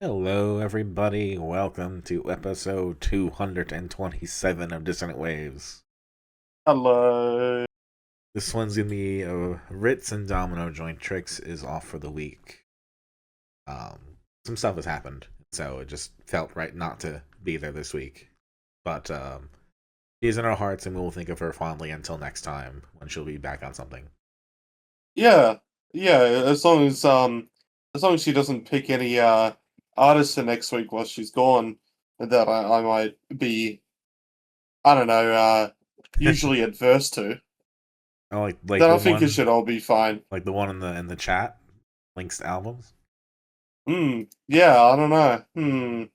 Hello, everybody. Welcome to episode 227 of Dissonant Waves. Hello. This one's gonna be Ritz and Domino joint. Trix is off for the week. Some stuff has happened, so it just felt right not to be there this week. But she's in our hearts, and we will think of her fondly until next time when she'll be back on something. Yeah, yeah. As long as she doesn't pick any artists for next week while she's gone, that I might be, I don't know, usually adverse to. Oh, like Then the I think it one, should all be fine. like the one in the chat, links to albums. Yeah, I don't know.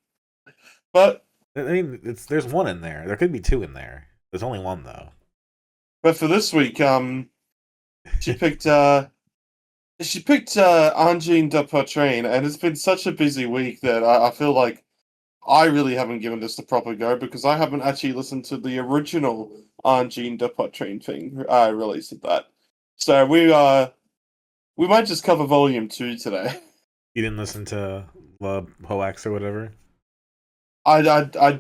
But I mean, there's one in there. There could be two in there. There's only one though. for this week, she picked Angine de Poitrine, and it's been such a busy week that I feel like I really haven't given this the proper go because I haven't actually listened to the original Angine de Poitrine thing released at that. So we might just cover Vol.II today. You didn't listen to La POEXSE or whatever? I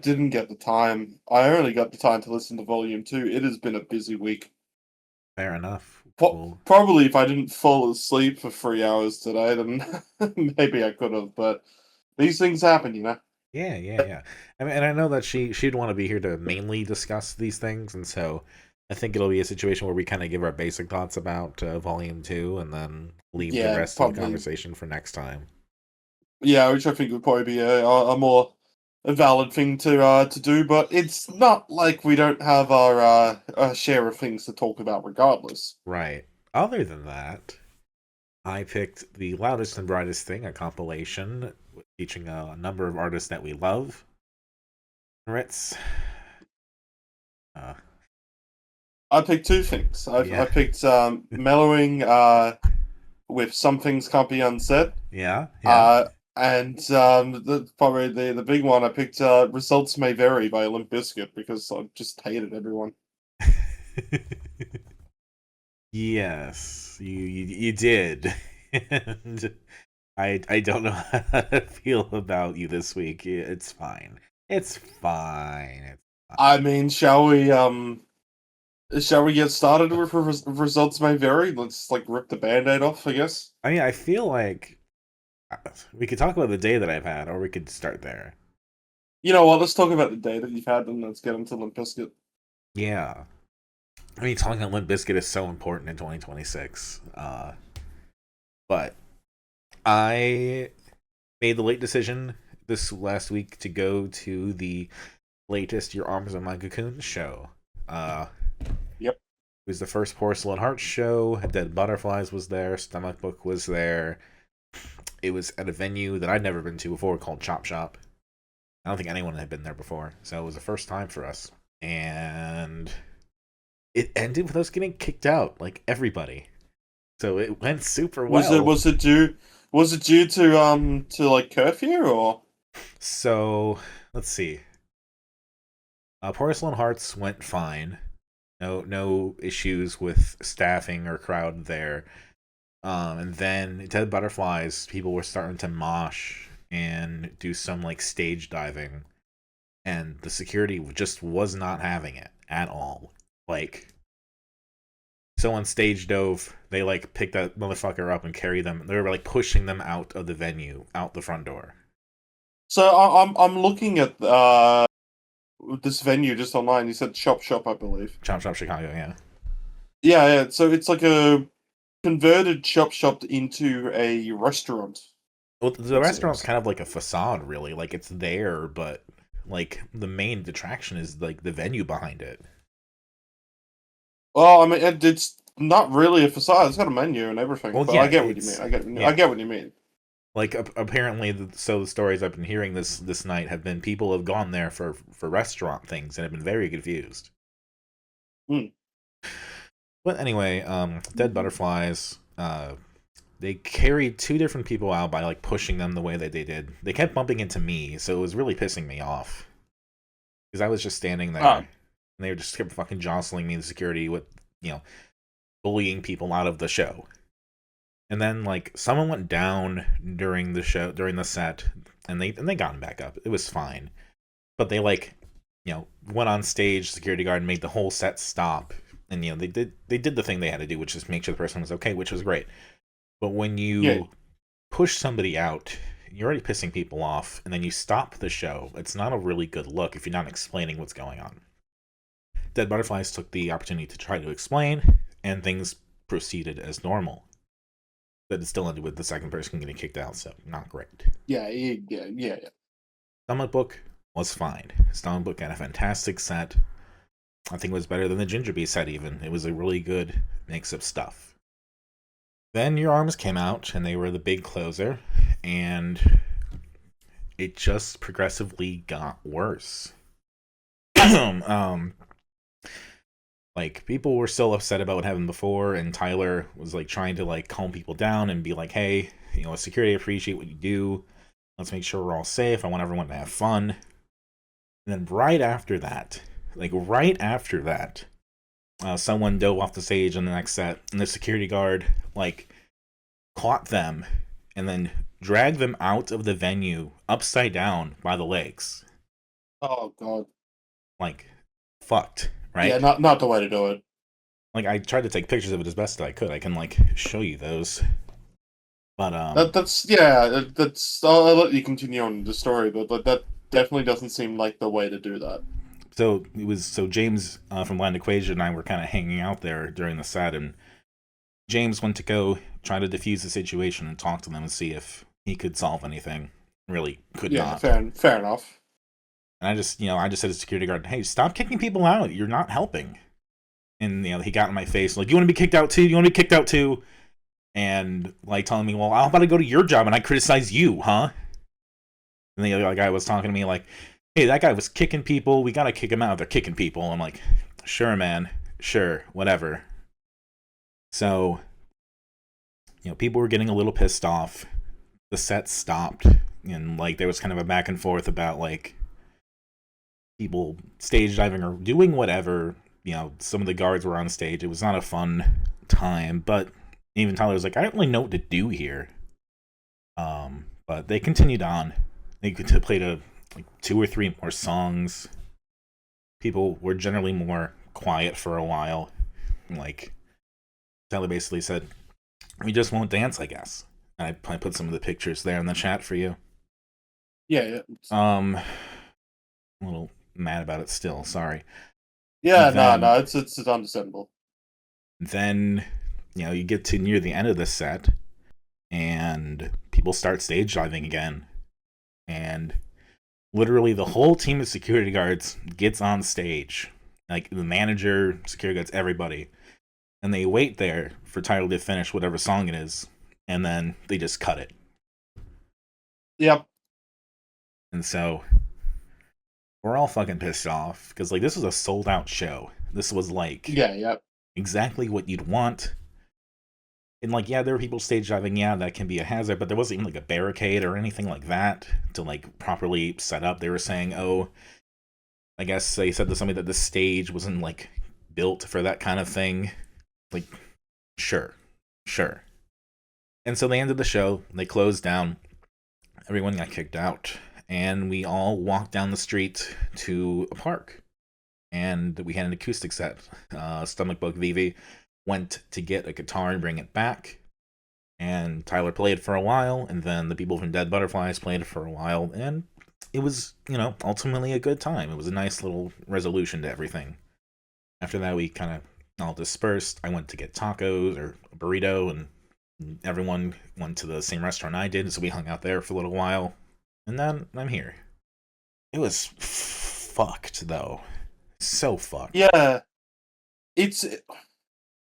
didn't get the time. I only got the time to listen to Vol.II. It has been a busy week. Fair enough. Cool. Probably if I didn't fall asleep for 3 hours today, then maybe I could have. But these things happen, you know. Yeah. I mean, and I know that she'd want to be here to mainly discuss these things, and so I think it'll be a situation where we kind of give our basic thoughts about Volume 2, and then leave the Yeah, rest of the probably. conversation for next time. Yeah, which I think would probably be a more a valid thing to do, but it's not like we don't have our share of things to talk about regardless. Right. Other than that, I picked the Loudest and Brightest Thing, a compilation featuring a number of artists that we love. Ritz. I picked two things. Yeah. I picked mellowing with Some Things Can't Be Unsaid. Yeah. And probably the big one I picked Results May Vary by Limp Bizkit because I just hated everyone. Yes, you did. And I don't know how to feel about you this week. It's fine. It's fine. I mean, shall we get started with Results May Vary? Let's like rip the band-aid off, I guess. I mean, I feel like we could talk about the day that I've had, or we could start there. You know what? Let's talk about the day that you've had, and let's get into Limp Bizkit. Yeah. I mean, talking about Limp Bizkit is so important in 2026. But I made the late decision this last week to go to the latest Your Arms Are My Cocoon show. Yep. It was the first Porcelain Heart show. Dead Butterflies was there. Stomach Book was there. It was at a venue that I'd never been to before called Chop Shop. I don't think anyone had been there before, so it was the first time for us. And it ended with us getting kicked out, like everybody. So it went super well. Was it due to like curfew or? So let's see. Porcelain Hearts went fine. No issues with staffing or crowd there. And then Dead Butterflies, people were starting to mosh and do some like stage diving, and the security just was not having it at all. Like, someone stage dove, they like picked that motherfucker up and carried them. They were like pushing them out of the venue, out the front door. So I'm looking at this venue just online. You said Chop Shop, I believe. Chop Shop Chicago, yeah. Yeah. So it's like a converted Chop Shop into a restaurant. Well, the restaurant's kind of like a facade, really. Like, it's there, but like the main attraction is like the venue behind it. Well, I mean, it's not really a facade. It's got a menu and everything. Well, but yeah, I get what you mean. I get what you mean. Like, apparently, so the stories I've been hearing this night have been people have gone there for restaurant things and have been very confused. But anyway, Dead Butterflies, they carried two different people out by like pushing them the way that they did. They kept bumping into me, so it was really pissing me off because I was just standing there, and they just kept fucking jostling me in security with, bullying people out of the show. And then like someone went down during the set. and they got him back up. It was fine, but they went on stage, security guard made the whole set stop, and they did the thing they had to do, which is make sure the person was okay, which was great. But when Yeah. you push somebody out, you're already pissing people off, and then you stop the show. It's not a really good look if you're not explaining what's going on. Dead Butterflies took the opportunity to try to explain, and things proceeded as normal. But it still ended with the second person getting kicked out, so not great. Yeah. Stomach Book was fine. Stomach Book had a fantastic set. I think it was better than the Ginger Bee set even. It was a really good mix of stuff. Then Your Arms came out, and they were the big closer, and it just progressively got worse. Like, people were still upset about what happened before, and Tyler was like trying to like calm people down and be like, hey, security, appreciate what you do. Let's make sure we're all safe. I want everyone to have fun. And then right after that, someone dove off the stage on the next set, and the security guard like caught them and then dragged them out of the venue upside down by the legs. Oh god. Like, fucked, right? Yeah, not the way to do it. Like, I tried to take pictures of it as best as I could. I can like show you those. But That's. I'll let you continue on the story, but that definitely doesn't seem like the way to do that. So James from Land Equation and I were kind of hanging out there during the set, and James went to go try to defuse the situation and talk to them and see if he could solve anything. Really could not. Fair enough. And I just said to the security guard, "Hey, stop kicking people out. You're not helping." And he got in my face like, "You want to be kicked out too? You want to be kicked out too?" And like telling me, "Well, how about I go to your job and I criticize you, huh?" And the other guy was talking to me like, "Hey, that guy was kicking people. We gotta kick him out. They're kicking people." I'm like, "Sure, man. Sure, whatever." So, people were getting a little pissed off. The set stopped, and like there was kind of a back and forth about like people stage diving or doing whatever. Some of the guards were on stage. It was not a fun time, but even Tyler was like, "I don't really know what to do here." But they continued on. They played like 2 or 3 more songs. People were generally more quiet for a while. Like, Tyler basically said, "We just won't dance, I guess." And I put some of the pictures there in the chat for you. Yeah. I'm a little mad about it still. Sorry. Yeah, Then- no, it's understandable. Then, you get to near the end of the set, and people start stage diving again. And literally the whole team of security guards gets on stage. Like, the manager, security guards, everybody. And they wait there for Tyler to finish whatever song it is, and then they just cut it. Yep. And so we're all fucking pissed off because like this was a sold out show. This was like exactly what you'd want. And like, yeah, there were people stage diving, yeah, that can be a hazard, but there wasn't even like a barricade or anything like that to like properly set up. They were saying, oh, I guess they said to somebody that the stage wasn't like built for that kind of thing. Like, sure. And so they ended the show, they closed down, everyone got kicked out, and we all walked down the street to a park. And we had an acoustic set. Stomach Bug Vivi went to get a guitar and bring it back. And Tyler played for a while, and then the people from Dead Butterflies played for a while, and it was, ultimately a good time. It was a nice little resolution to everything. After that, we kind of all dispersed. I went to get tacos or a burrito, and everyone went to the same restaurant I did, so we hung out there for a little while. And then I'm here. It was fucked, though. So fucked. Yeah.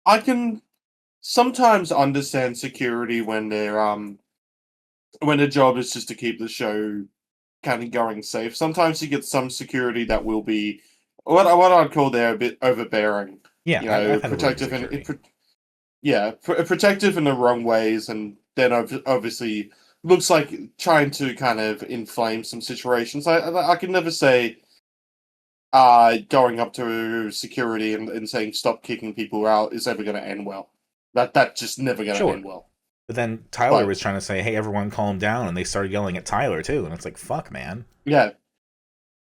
I can sometimes understand security when they're when the job is just to keep the show kind of going safe. Sometimes you get some security that will be what I'd call they're a bit overbearing. Yeah, I've had protective and protective in the wrong ways, and then obviously looks like trying to kind of inflame some situations. I can never say going up to security and saying stop kicking people out is ever going to end well. That just never going to end well. But then Tyler But was trying to say, "Hey, everyone, calm down," and they started yelling at Tyler too, and it's like, "Fuck, man." yeah,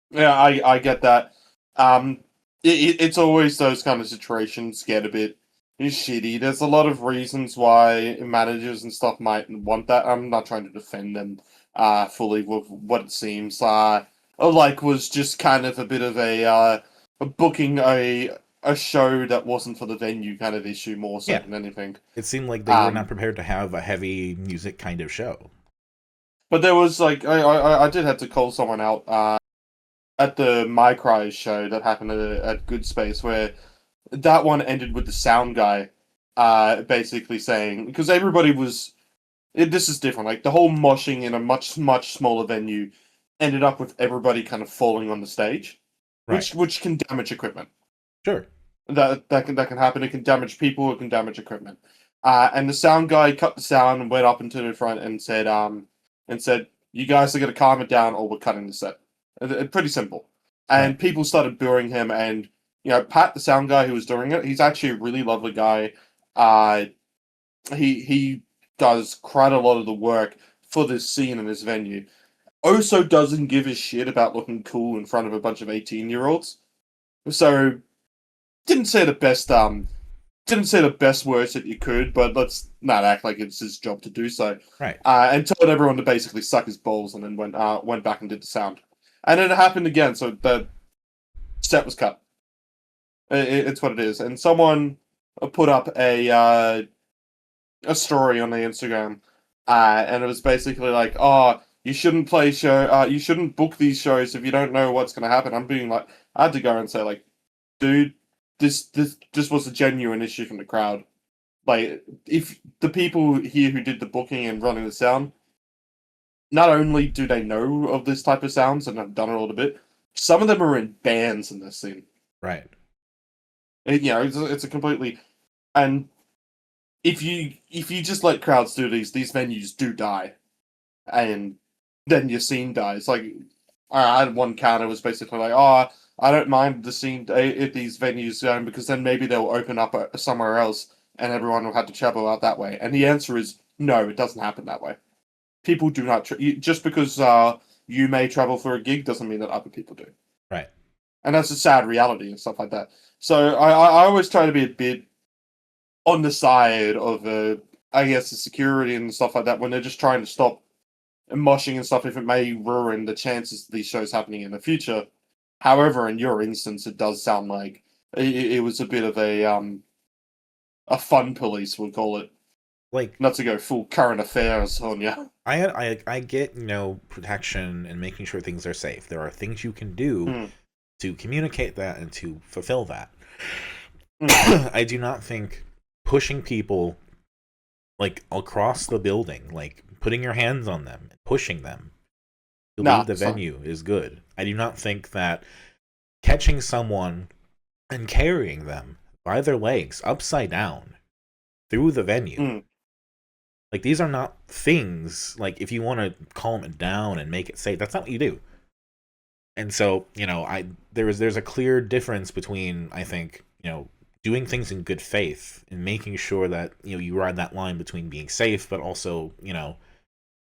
yeah, I get that. Um, it's always those kind of situations get a bit shitty. There's a lot of reasons why managers and stuff might want that. I'm not trying to defend them fully with what it seems. Like was just kind of a bit of a booking a show that wasn't for the venue kind of issue more so Yeah, than anything. it seemed like they were not Um, prepared to have a heavy music kind of show. but there was like I did have to call someone out at the My Cries show that happened at Good Space where that one ended with the sound guy basically saying because everybody was this is different like the whole moshing in a much smaller venue ended up with everybody kind of falling on the stage Right. which can damage equipment Sure. that can happen. It can damage people, it can damage equipment, and the sound guy cut the sound and went up into the front and said you guys are going to calm it down or we're cutting the set. Pretty simple. Right. And people started booing him. And Pat, the sound guy who was doing it, he's actually a really lovely guy. Uh, he does quite a lot of the work for this scene and this venue. Also, doesn't give a shit about looking cool in front of a bunch of 18-year-olds. So didn't say the best words that you could, but let's not act like it's his job to do so. Right. And told everyone to basically suck his balls, and then went back and did the sound, and then it happened again. So the set was cut. It's what it is. And someone put up a story on the Instagram, and it was basically like, "Oh, you shouldn't play show. You shouldn't book these shows if you don't know what's going to happen." I'm being like, I had to go and say like, dude, this was a genuine issue from the crowd. Like, if the people here who did the booking and running the sound, not only do they know of this type of sounds and have done it all a bit, some of them are in bands in this scene. Right. It's a completely and if you just let crowds do these venues do die, and then your scene dies. Like I had one counter was basically like, oh, I don't mind the scene at these venues going because then maybe they'll open up somewhere else and everyone will have to travel out that way. And the answer is no, it doesn't happen that way. People do not just because you may travel for a gig doesn't mean that other people do, Right. and that's a sad reality and stuff like that. So I always try to be a bit on the side of I guess the security and stuff like that when they're just trying to stop moshing and stuff if it may ruin the chances of these shows happening in the future. However, in your instance, it does sound like it was a bit of a fun police, we'll call it. Like, Not to go full current affairs on you. I get, protection and making sure things are safe. There are things you can do Mm, to communicate that and to fulfill that. mm. I do not think pushing people like across the building, like putting your hands on them and pushing them to Nah, leave the it's not. venue is good. I do not think that catching someone and carrying them by their legs upside down through the venue, Mm, like, these are not things, like, if you want to calm it down and make it safe, that's not what you do. And so, there's a clear difference between, I think, doing things in good faith and making sure that, you ride that line between being safe, but also,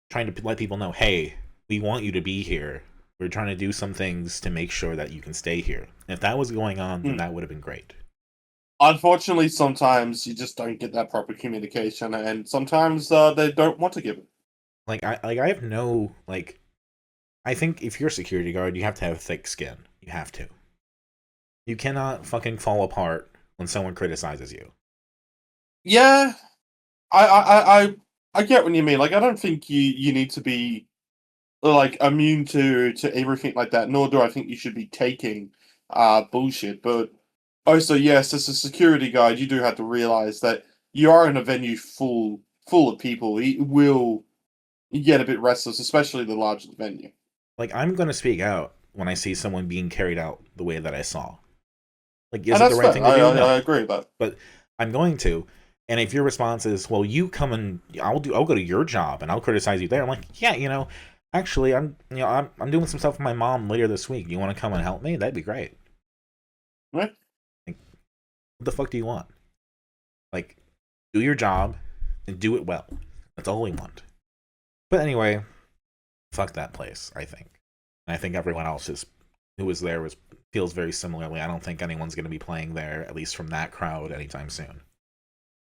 trying to let people know, hey, we want you to be here. We're trying to do some things to make sure that you can stay here. And if that was going on, then mm. that would have been great. Unfortunately, sometimes you just don't get that proper communication, and sometimes they don't want to give it. I have no, like, I think if you're a security guard, you have to have thick skin. You have to. You cannot fucking fall apart when someone criticizes you. Yeah, I get what you mean. Like, I don't think you need to be like immune to everything like that. Nor do I think you should be taking bullshit. But also, yes, as a security guard, you do have to realize that you are in a venue full of people. It will get a bit restless, especially the larger the venue. Like, I'm gonna speak out when I see someone being carried out the way that I saw. Like, is And it the that's right fair. thing to do? I No. agree with that. But I'm going to. And if your response is, well, you come and I'll go to your job and I'll criticize you there. I'm like, yeah, actually I'm doing some stuff with my mom later this week. You want to come and help me? That'd be great. Right? Like, what the fuck do you want? Like, do your job and do it well. That's all we want. But anyway, fuck that place, I think. And I think everyone else who was there feels very similarly. I don't think anyone's going to be playing there, at least from that crowd, anytime soon.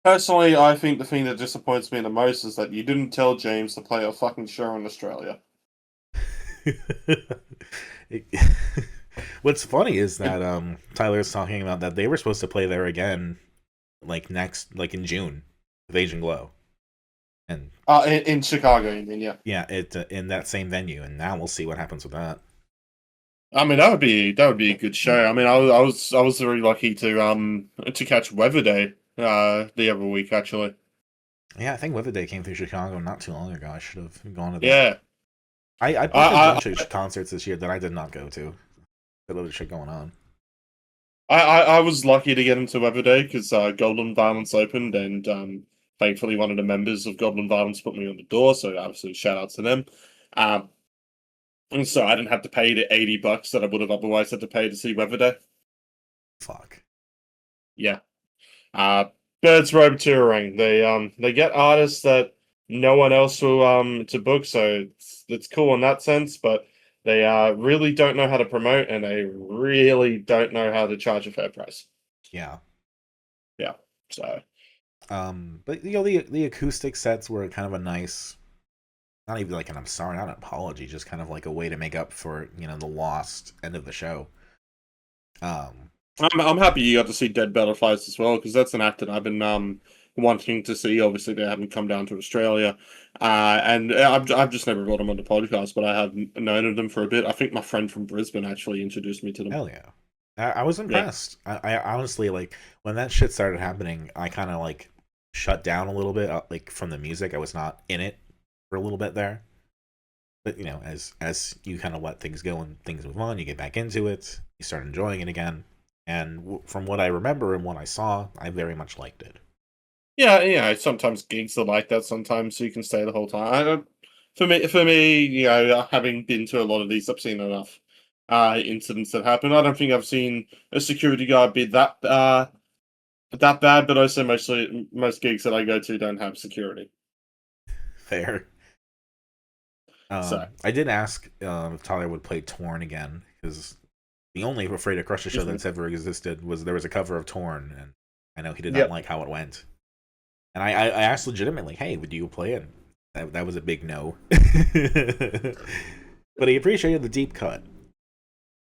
Personally, I think the thing that disappoints me the most is that you didn't tell James to play a fucking show in Australia. What's funny is that Tyler's talking about that they were supposed to play there again, like in June, with Asian Glow, and In Chicago, you mean? Yeah. yeah, in that same venue, and now we'll see what happens with that. I mean, that would be a good show. I mean, I was very lucky to catch Weather Day the other week actually. Yeah, I think Weather Day came through Chicago not too long ago. I should have gone to that. Yeah, I booked a bunch of concerts this year that I did not go to. A lot of shit going on. I was lucky to get into Weather Day because Golden Violence opened, and thankfully one of the members of Golden Violence put me on the door. So absolute shout out to them. And so I didn't have to pay the $80 that I would have otherwise had to pay to see Weather Day. Fuck. Yeah. Birds Robe Touring. They get artists that no one else will to book, so it's cool in that sense, but they really don't know how to promote, and they really don't know how to charge a fair price. Yeah. Yeah. So but the acoustic sets were kind of a nice, not even like an I'm sorry, not an apology, just kind of like a way to make up for, the lost end of the show. I'm happy you got to see Dead Butterflies as well, because that's an act that I've been wanting to see. Obviously, they haven't come down to Australia, and I've just never brought them on the podcast, but I have known of them for a bit. I think my friend from Brisbane actually introduced me to them. Hell yeah. I was impressed. Yeah. I honestly, like, when that shit started happening, I kind of, like, shut down a little bit, like, from the music. I was not in it for a little bit there. But, as you kind of let things go and things move on, you get back into it, you start enjoying it again. And from what I remember and what I saw, I very much liked it. Yeah. Sometimes gigs are like that. Sometimes you can stay the whole time. For me, having been to a lot of these, I've seen enough incidents that happen. I don't think I've seen a security guard be that bad, but also most gigs that I go to don't have security. Fair. I did ask if Tyler would play Torn again, because the only Afraid to Crush the show that's ever existed there was a cover of Torn, and I know he did not like how it went. And I asked legitimately, hey, would you play it? That was a big no. But he appreciated the deep cut.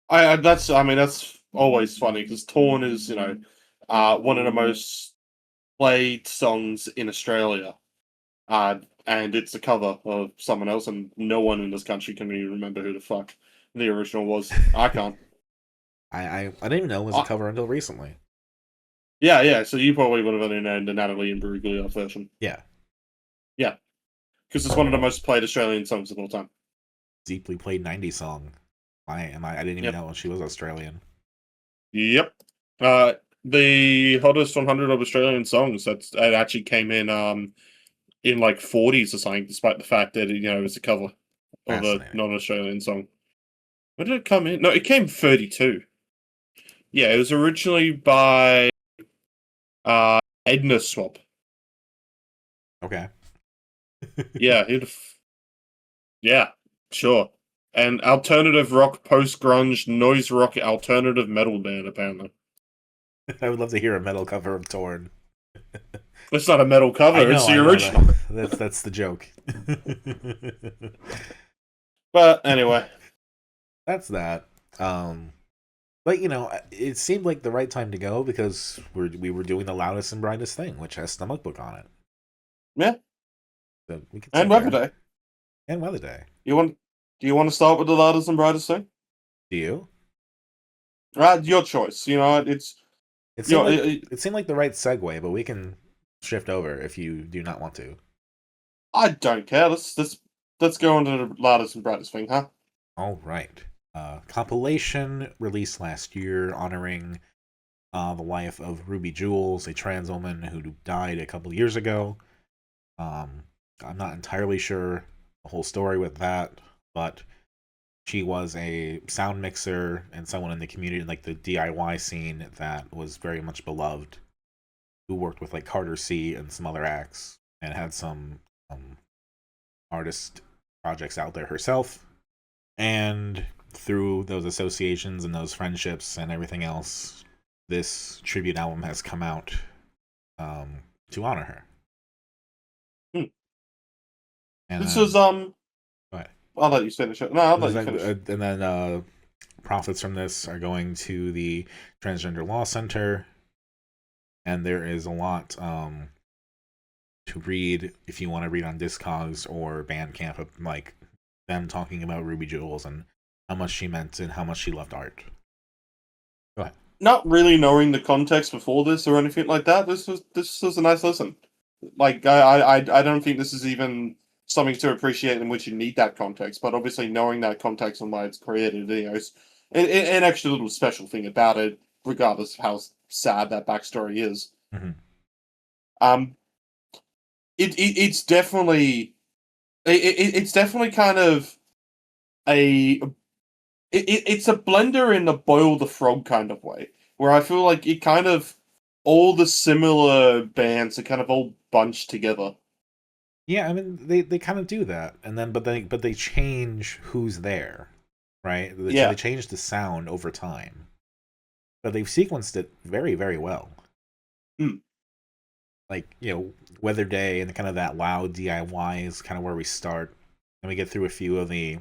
That's always funny, because Torn is, one of the most played songs in Australia. And it's a cover of someone else, and no one in this country can even remember who the fuck the original was. I can't. I didn't even know it was a cover until recently. Yeah. So you probably would have only known the Natalie and Bruglia version. Yeah. Because it's one of the most played Australian songs of all time. Deeply played 90s song. I didn't even know she was Australian. Yep. The hottest 100 of Australian songs. It actually came in like 40s or something, despite the fact that it was a cover of a non-Australian song. Where did it come in? No, it came 32. Yeah, it was originally by Edna Swap. Okay. Yeah, yeah, sure. An alternative rock, post-grunge, noise rock, alternative metal band, apparently. I would love to hear a metal cover of Torn. It's not a metal cover, it's the original. That's the joke. But anyway. That's that. But it seemed like the right time to go, because we were doing the loudest and brightest thing, which has Stomach Book on it. Yeah. So we could and Weather Day. And Weather Day. Do you want to start with the loudest and brightest thing? Do you? Your choice. It seemed like the right segue, but we can shift over if you do not want to. I don't care. Let's go on to the loudest and brightest thing, huh? All right. Compilation released last year honoring the life of Ruby Jules, a trans woman who died a couple years ago. I'm not entirely sure the whole story with that, but she was a sound mixer and someone in the community, like the DIY scene, that was very much beloved, who worked with like Carter C and some other acts, and had some artist projects out there herself. And through those associations and those friendships and everything else, this tribute album has come out to honor her. And This then, was go ahead. I'll let you finish it. No, I'll let you And finish. then profits from this are going to the Transgender Law Center, and there is a lot to read if you want to read on Discogs or Bandcamp of like them talking about Ruby Jules and how much she meant and how much she loved art. Go ahead. Not really knowing the context before this or anything like that, this was a nice listen. Like I don't think this is even something to appreciate in which you need that context, but obviously knowing that context and why it's created, it's an extra little special thing about it, regardless of how sad that backstory is. Mm-hmm. It's definitely it's definitely kind of it's a blender in a boil the frog kind of way, where I feel like it kind of all the similar bands are kind of all bunched together. Yeah, I mean they kind of do that, and then but they change who's there, right? They change the sound over time, but they've sequenced it very, very well. Like, Weather Day and kind of that loud DIY is kind of where we start, and we get through a few of the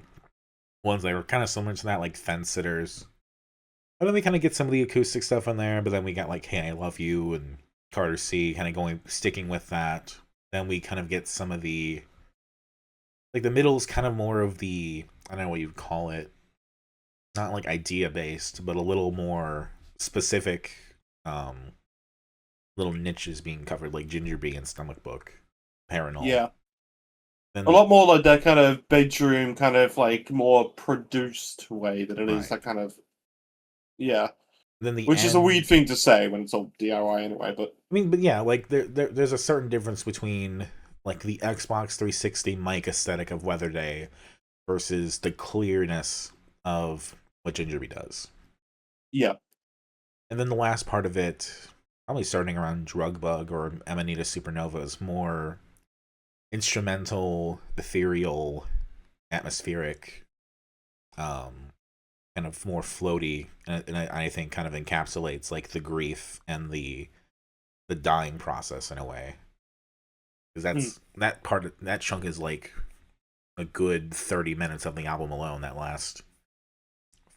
ones that are kind of similar to that, like Fence Sitters, and then we kind of get some of the acoustic stuff in there. But then we got like Hey I Love You and Carter C, kind of sticking with that. Then we kind of get some of the like the middle's kind of more of the, I don't know what you'd call it, not like idea based, but a little more specific little niches being covered, like Ginger Bee and Stomach Book, Paranol. Yeah. Then a lot more like that kind of bedroom, kind of like more produced way than it is that kind of, Then which is a weird thing to say when it's all DIY anyway. But I mean, but yeah, like there's a certain difference between like the Xbox 360 mic aesthetic of Weather Day versus the clearness of what Ginger Bee does. Yeah. And then the last part of it, probably starting around Drug Bug or Amanita Supernova, is more instrumental, ethereal, atmospheric, kind of more floaty, and I think kind of encapsulates like the grief and the dying process in a way, because that chunk is like a good 30 minutes of the album alone. That last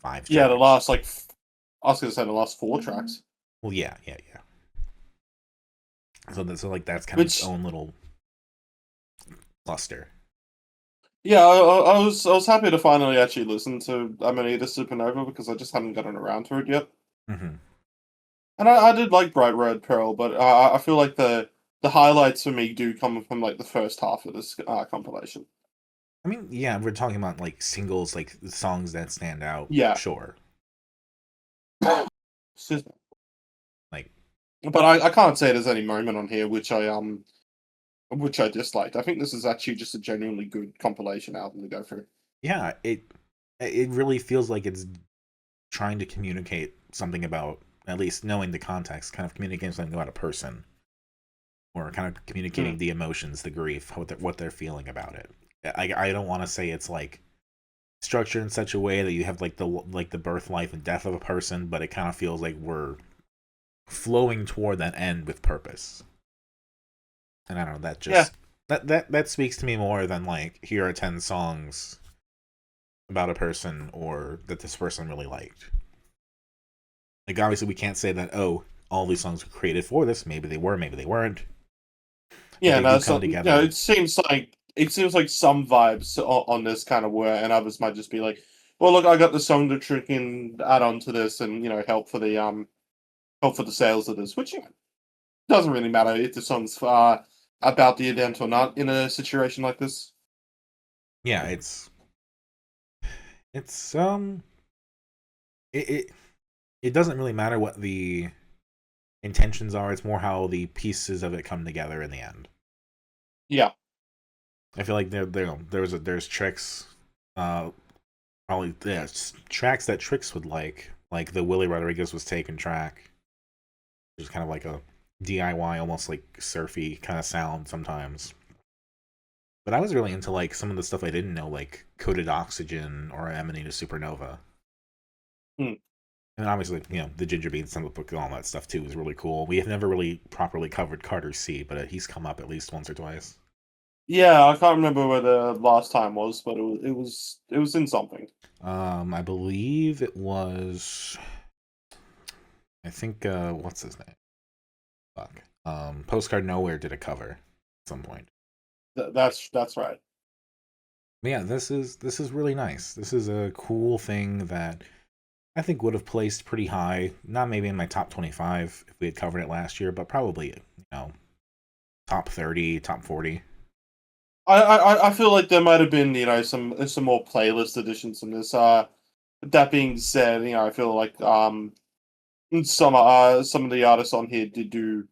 5 tracks. The last I was gonna say the last 4 tracks. Well, yeah. So like that's kind of its own little cluster. Yeah, I was happy to finally actually listen to Amanita Supernova because I just hadn't gotten around to it yet. Mm-hmm. And I did like Bright Red Pearl, but I feel like the highlights for me do come from like the first half of this compilation. I mean, yeah, we're talking about like singles, like songs that stand out. Yeah, sure. Excuse me. Like, but I can't say there's any moment on here which I disliked. I think this is actually just a genuinely good compilation album to go through. Yeah, it really feels like it's trying to communicate something about, at least knowing the context, kind of communicating something about a person, or kind of communicating the emotions, the grief, what they're feeling about it. I don't want to say it's like structured in such a way that you have like the birth, life, and death of a person, but it kind of feels like we're flowing toward that end with purpose. And I don't know, that just that speaks to me more than like, here are 10 songs about a person or that this person really liked. Like, obviously we can't say that, all these songs were created for this. Maybe they were, maybe they weren't. Yeah, no, so, it seems like some vibes on this kind of were, and others might just be like, well, look, I got the song to trick and add on to this, and help for the sales of this, which doesn't really matter if the song's about the event or not in a situation like this. Yeah, it doesn't really matter what the intentions are. It's more how the pieces of it come together in the end. Yeah, I feel like there's Trix, probably tracks that Trix would like the Willie Rodriguez Was Taken track, which is kind of like a DIY, almost like surfy kind of sound sometimes. But I was really into like some of the stuff I didn't know, like Coded Oxygen or Amanita Supernova. Hmm. And obviously, the Ginger Bean Summer Book and all that stuff too is really cool. We have never really properly covered Carter C, but he's come up at least once or twice. Yeah, I can't remember where the last time was, but it was in something. I believe it was. I think what's his name? Fuck. Postcard Nowhere did a cover at some point. That's right. But yeah, this is really nice. This is a cool thing that I think would have placed pretty high. Not maybe in my top 25 if we had covered it last year, but probably top 30, top 40. I feel like there might have been some more playlist additions from this. That being said, I feel like some of the artists on here did do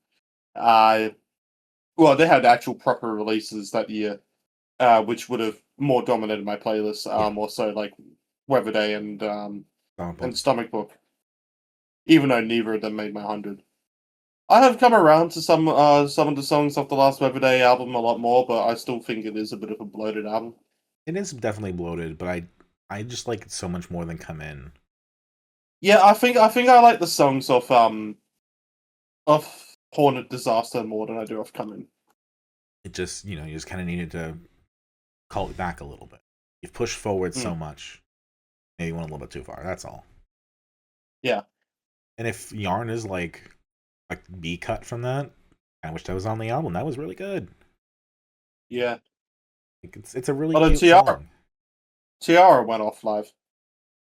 well, they had actual proper releases that year, which would have more dominated my playlist. Yeah. Also like Weather Day and But Stomach Book, even though neither of them made my 100. I have come around to some of the songs off the last Weather Day album a lot more, but I still think it is a bit of a bloated album. it is definitely bloated, but I just like it so much more than Come In. Yeah, I think I like the songs of Hornet Disaster more than I do of Coming. It just, you just kind of needed to call it back a little bit. You've pushed forward so much. Maybe you went a little bit too far. That's all. Yeah. And if Yarn is like a B cut from that, I wish that was on the album. That was really good. Yeah. Like, it's a really But cute Tiara, song. went off live.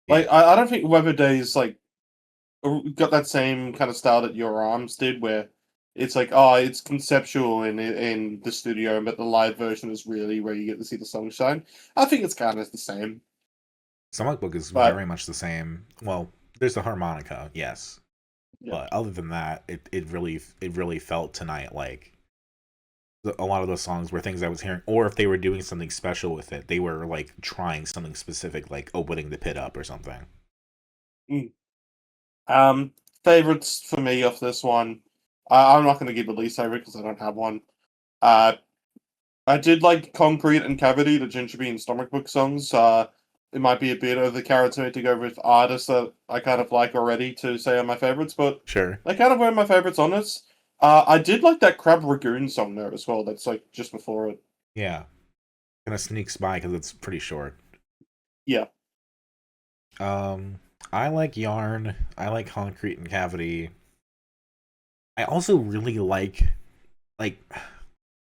Yeah. Like I don't think Weather Days like got that same kind of style that Your Arms did, where it's like, oh, it's conceptual in the studio, but the live version is really where you get to see the song shine. I think it's kind of the same. Stomach Book is But very much the same. Well, there's the harmonica, yes. yeah. But other than that, it really felt tonight like a lot of those songs were things I was hearing, or if they were doing something special with it, they were like trying something specific, like opening the pit up or something. Mm. Favorites for me of this one. I'm not going to give a least favorite because I don't have one. I did like Concrete and Cavity, the Ginger Bean Stomach Book songs. It might be a bit of the carrot to me to go with artists that I kind of like already to say are my favorites, but Sure. they kind of were my favorites on this. I did like that Crab Ragoon song there as well. That's like just before it. Yeah. Kind of sneaks by because it's pretty short. Yeah. I like Yarn. I like Concrete and Cavity. I also really like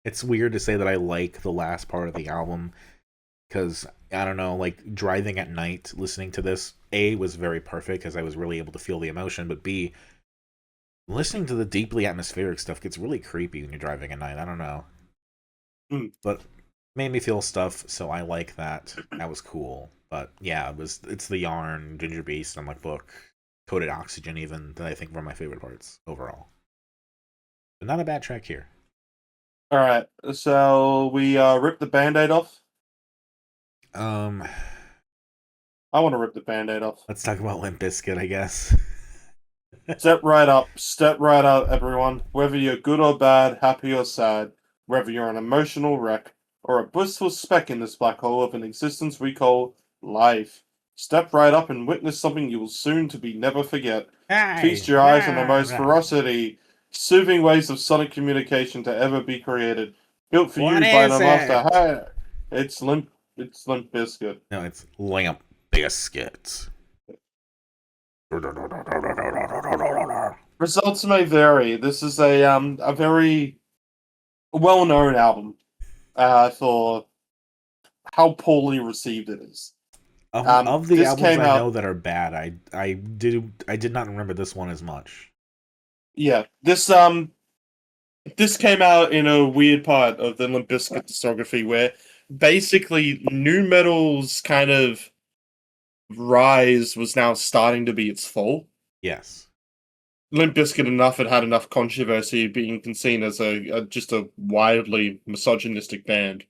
it's weird to say that I like the last part of the album because I don't know, like driving at night listening to this, A was very perfect because I was really able to feel the emotion, but B, listening to the deeply atmospheric stuff gets really creepy when you're driving at night. I don't know. But made me feel stuff, so I like that. That was cool. But yeah, it's the Yarn, Ginger Beast, Stomach Book, Coded Oxygen even that I think were my favorite parts overall. But not a bad track here. All right. So we rip the Band-Aid off. Um, I want to rip the Band-Aid off. let's talk about Limp Bizkit, I guess. Step right up, everyone. Whether you're good or bad, happy or sad, whether you're an emotional wreck or a blissful speck in this black hole of an existence we call life. Step right up and witness something you will soon to be never forget. Feast your eyes on the most ferocity, soothing ways of sonic communication to ever be created. Built for What you by is the master. it? Hey, it's Limp Bizkit. No, it's Limp Bizkit. Results may vary. This is a very well-known album for how poorly received it is. Of the this albums came I out, know that are bad, I did not remember this one as much. yeah, this came out in a weird part of the Limp Bizkit discography where basically nu metal's kind of rise was now starting to be its fall. Yes. Limp Bizkit had enough controversy being seen as just a wildly misogynistic band.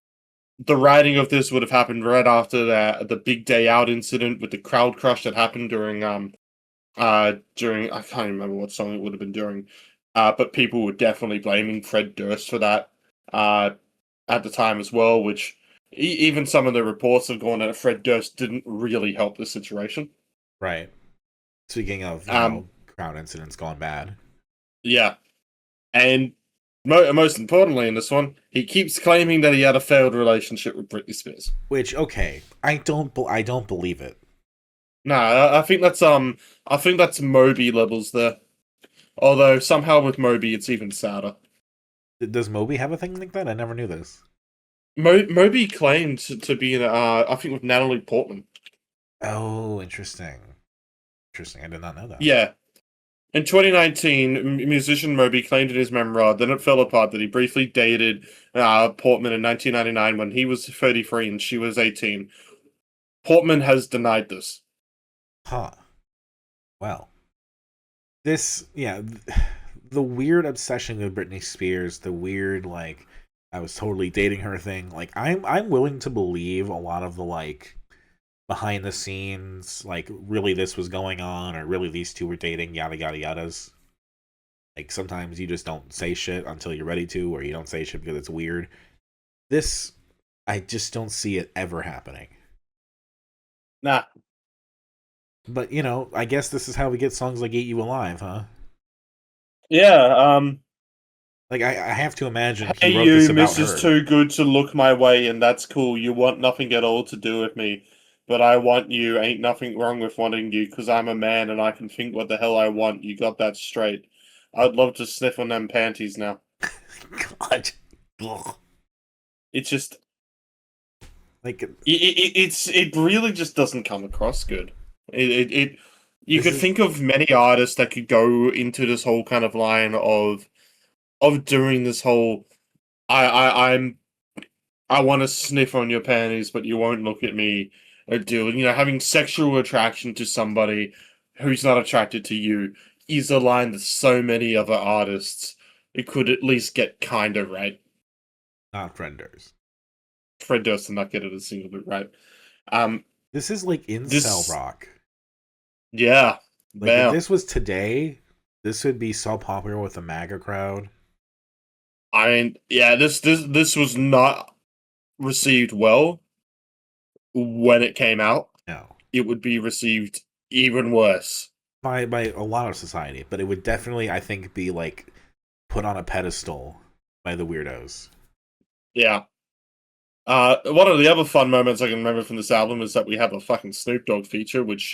The writing of this would have happened right after the Big Day Out incident with the crowd crush that happened during I can't remember what song it would have been during, but people were definitely blaming Fred Durst for that. at the time as well, which even some of the reports have gone that Fred Durst didn't really help the situation. Right. Speaking of, crowd incidents gone bad. Yeah. And most importantly in this one, he keeps claiming that he had a failed relationship with Britney Spears. Which, okay, I don't believe it. No, I think that's Moby levels there. Although somehow with Moby it's even sadder. Does Moby have a thing like that? I never knew this. Moby claimed to be in, I think, with Natalie Portman. Oh, interesting. Interesting. I did not know that. Yeah. In 2019, musician Moby claimed in his memoir, Then It Fell Apart, that he briefly dated Portman in 1999 when he was 33 and she was 18. Portman has denied this. Huh. Well. This, yeah, the weird obsession with Britney Spears, the weird, like, I was totally dating her thing. Like, I'm willing to believe a lot of the, like, behind the scenes, like, really this was going on, or really these two were dating, yada yada yadas. Like, sometimes you just don't say shit until you're ready to, or you don't say shit because it's weird. This, I just don't see it ever happening. Nah. But, I guess this is how we get songs like Eat You Alive, huh? Yeah, Like, I have to imagine hey he wrote this you, about Mrs. her. Too Good to Look My Way, and that's cool. You want nothing at all to do with me, but I want you. Ain't nothing wrong with wanting you, because I'm a man and I can think what the hell I want. You got that straight. I'd love to sniff on them panties now. God. Ugh. It's just... Like, it really just doesn't come across good. You This could is- think of many artists that could go into this whole kind of line of doing this whole I want to sniff on your panties, but you won't look at me. Deal, having sexual attraction to somebody who's not attracted to you is a line that so many other artists it could at least get kind of right. not Fred Durst. Fred Durst did not get it a single bit right. This is like incel This- rock. Yeah, Like, if man. this was today, this would be so popular with the MAGA crowd. I mean, yeah, this was not received well when it came out. No. It would be received even worse. By a lot of society. But it would definitely, I think, be, like, put on a pedestal by the weirdos. Yeah. One of the other fun moments I can remember from this album is that we have a fucking Snoop Dogg feature, which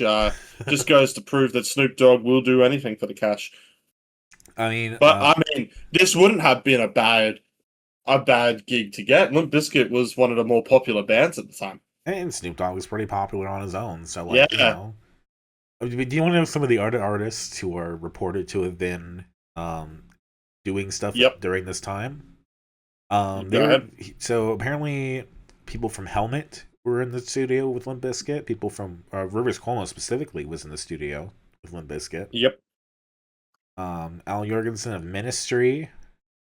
just goes to prove that Snoop Dogg will do anything for the cash. I mean... But, I mean, this wouldn't have been a bad gig to get. Limp Bizkit was one of the more popular bands at the time. And Snoop Dogg was pretty popular on his own, so, like, Yeah. Do you want to know some of the artists who are reported to have been doing stuff Yep. during this time? Go ahead. So apparently, people from Helmet were in the studio with Limp Bizkit. People from Rivers Cuomo specifically was in the studio with Limp Bizkit. Yep. Al Jorgensen of Ministry,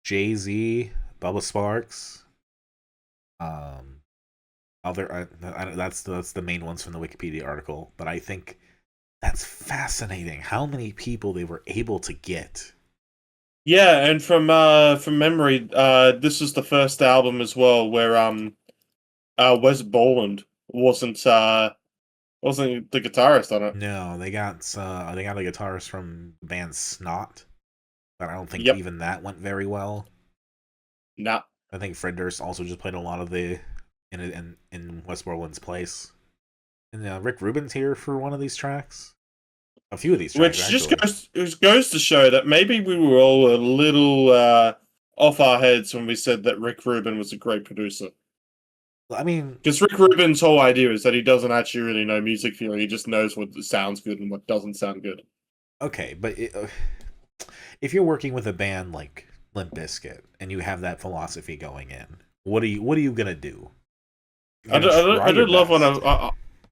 Jay-Z, Bubba Sparks. That's the main ones from the Wikipedia article. But I think that's fascinating how many people they were able to get. Yeah, and from memory, this is the first album as well where Wes Borland wasn't the guitarist on it. No, they got a guitarist from the band Snot, but I don't think Yep. even that went very well. Nah. I think Fred Durst also just played a lot of the in Wes Borland's place. And Rick Rubin's here for one of these tracks. A few of these tracks, Which just actually. goes to show that maybe we were all a little off our heads when we said that Rick Rubin was a great producer. I mean, Because Rick Rubin's whole idea is that he doesn't actually really know music theory. He just knows what sounds good and what doesn't sound good. okay, but if you're working with a band like Limp Bizkit and you have that philosophy going in, what are you gonna do? I did love when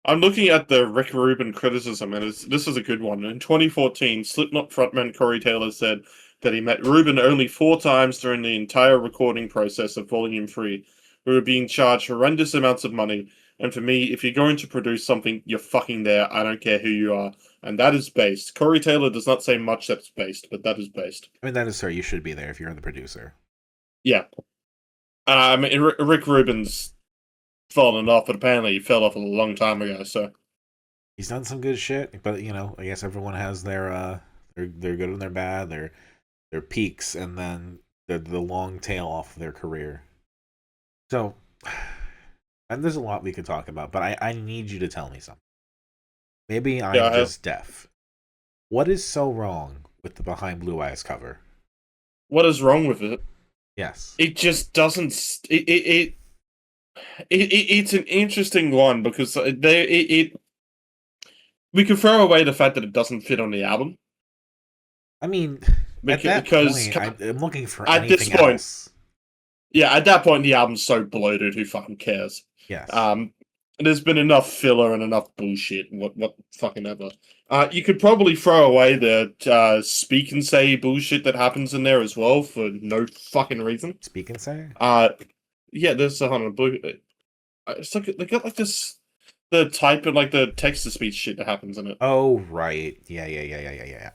I'm looking at the Rick Rubin criticism, and this is a good one. In 2014, Slipknot frontman Corey Taylor said that he met Rubin only 4 times during the entire recording process of Volume 3. We were being charged horrendous amounts of money, and for me, if you're going to produce something, you're fucking there. I don't care who you are. And that is based. Corey Taylor does not say much that's based, but that is based. I mean, that is fair. You should be there if you're the producer. Yeah. I mean, Rick Rubin's fallen off, but apparently he fell off a long time ago. So He's done some good shit, but I guess everyone has their good and their bad, their peaks, and then the long tail off of their career. So, and there's a lot we could talk about, but I need you to tell me something. Maybe I'm just deaf. What is so wrong with the Behind Blue Eyes cover? what is wrong with it? Yes. It just doesn't. It's an interesting one because we can throw away the fact that it doesn't fit on the album. I mean, Because, at that point, I'm looking for anything else. Yeah, at that point, the album's so bloated, who fucking cares? Yes. There's been enough filler and enough bullshit and what fucking ever. You could probably throw away the speak and say bullshit that happens in there as well for no fucking reason. Speak and say? Yeah, there's a blue. It's like they got like this, the type and like the text to speech shit that happens in it. Oh right, yeah.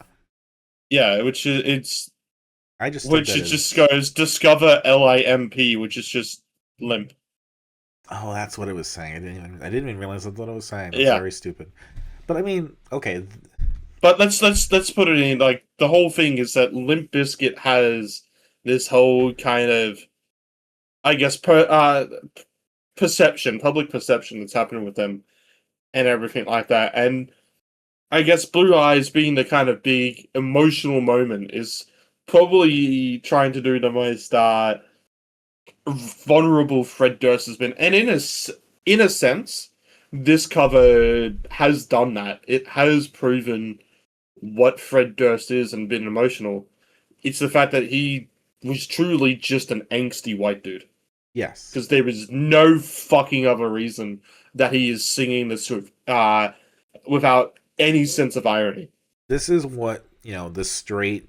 Yeah, which is it's. I just Which it just goes discover LIMP, which is just limp. Oh, that's what it was saying. I didn't even realize that's what it was saying. It's Yeah. very stupid. But I mean, okay. But let's put it in, like, the whole thing is that Limp Bizkit has this whole kind of, I guess, perception, public perception that's happening with them and everything like that. And I guess Blue Eyes being the kind of big emotional moment is probably trying to do the most vulnerable Fred Durst has been. And in a sense, this cover has done that. It has proven what Fred Durst is and been emotional. It's the fact that he was truly just an angsty white dude. Yes. Because there is no fucking other reason that he is singing this sort of, without any sense of irony. This is what, the straight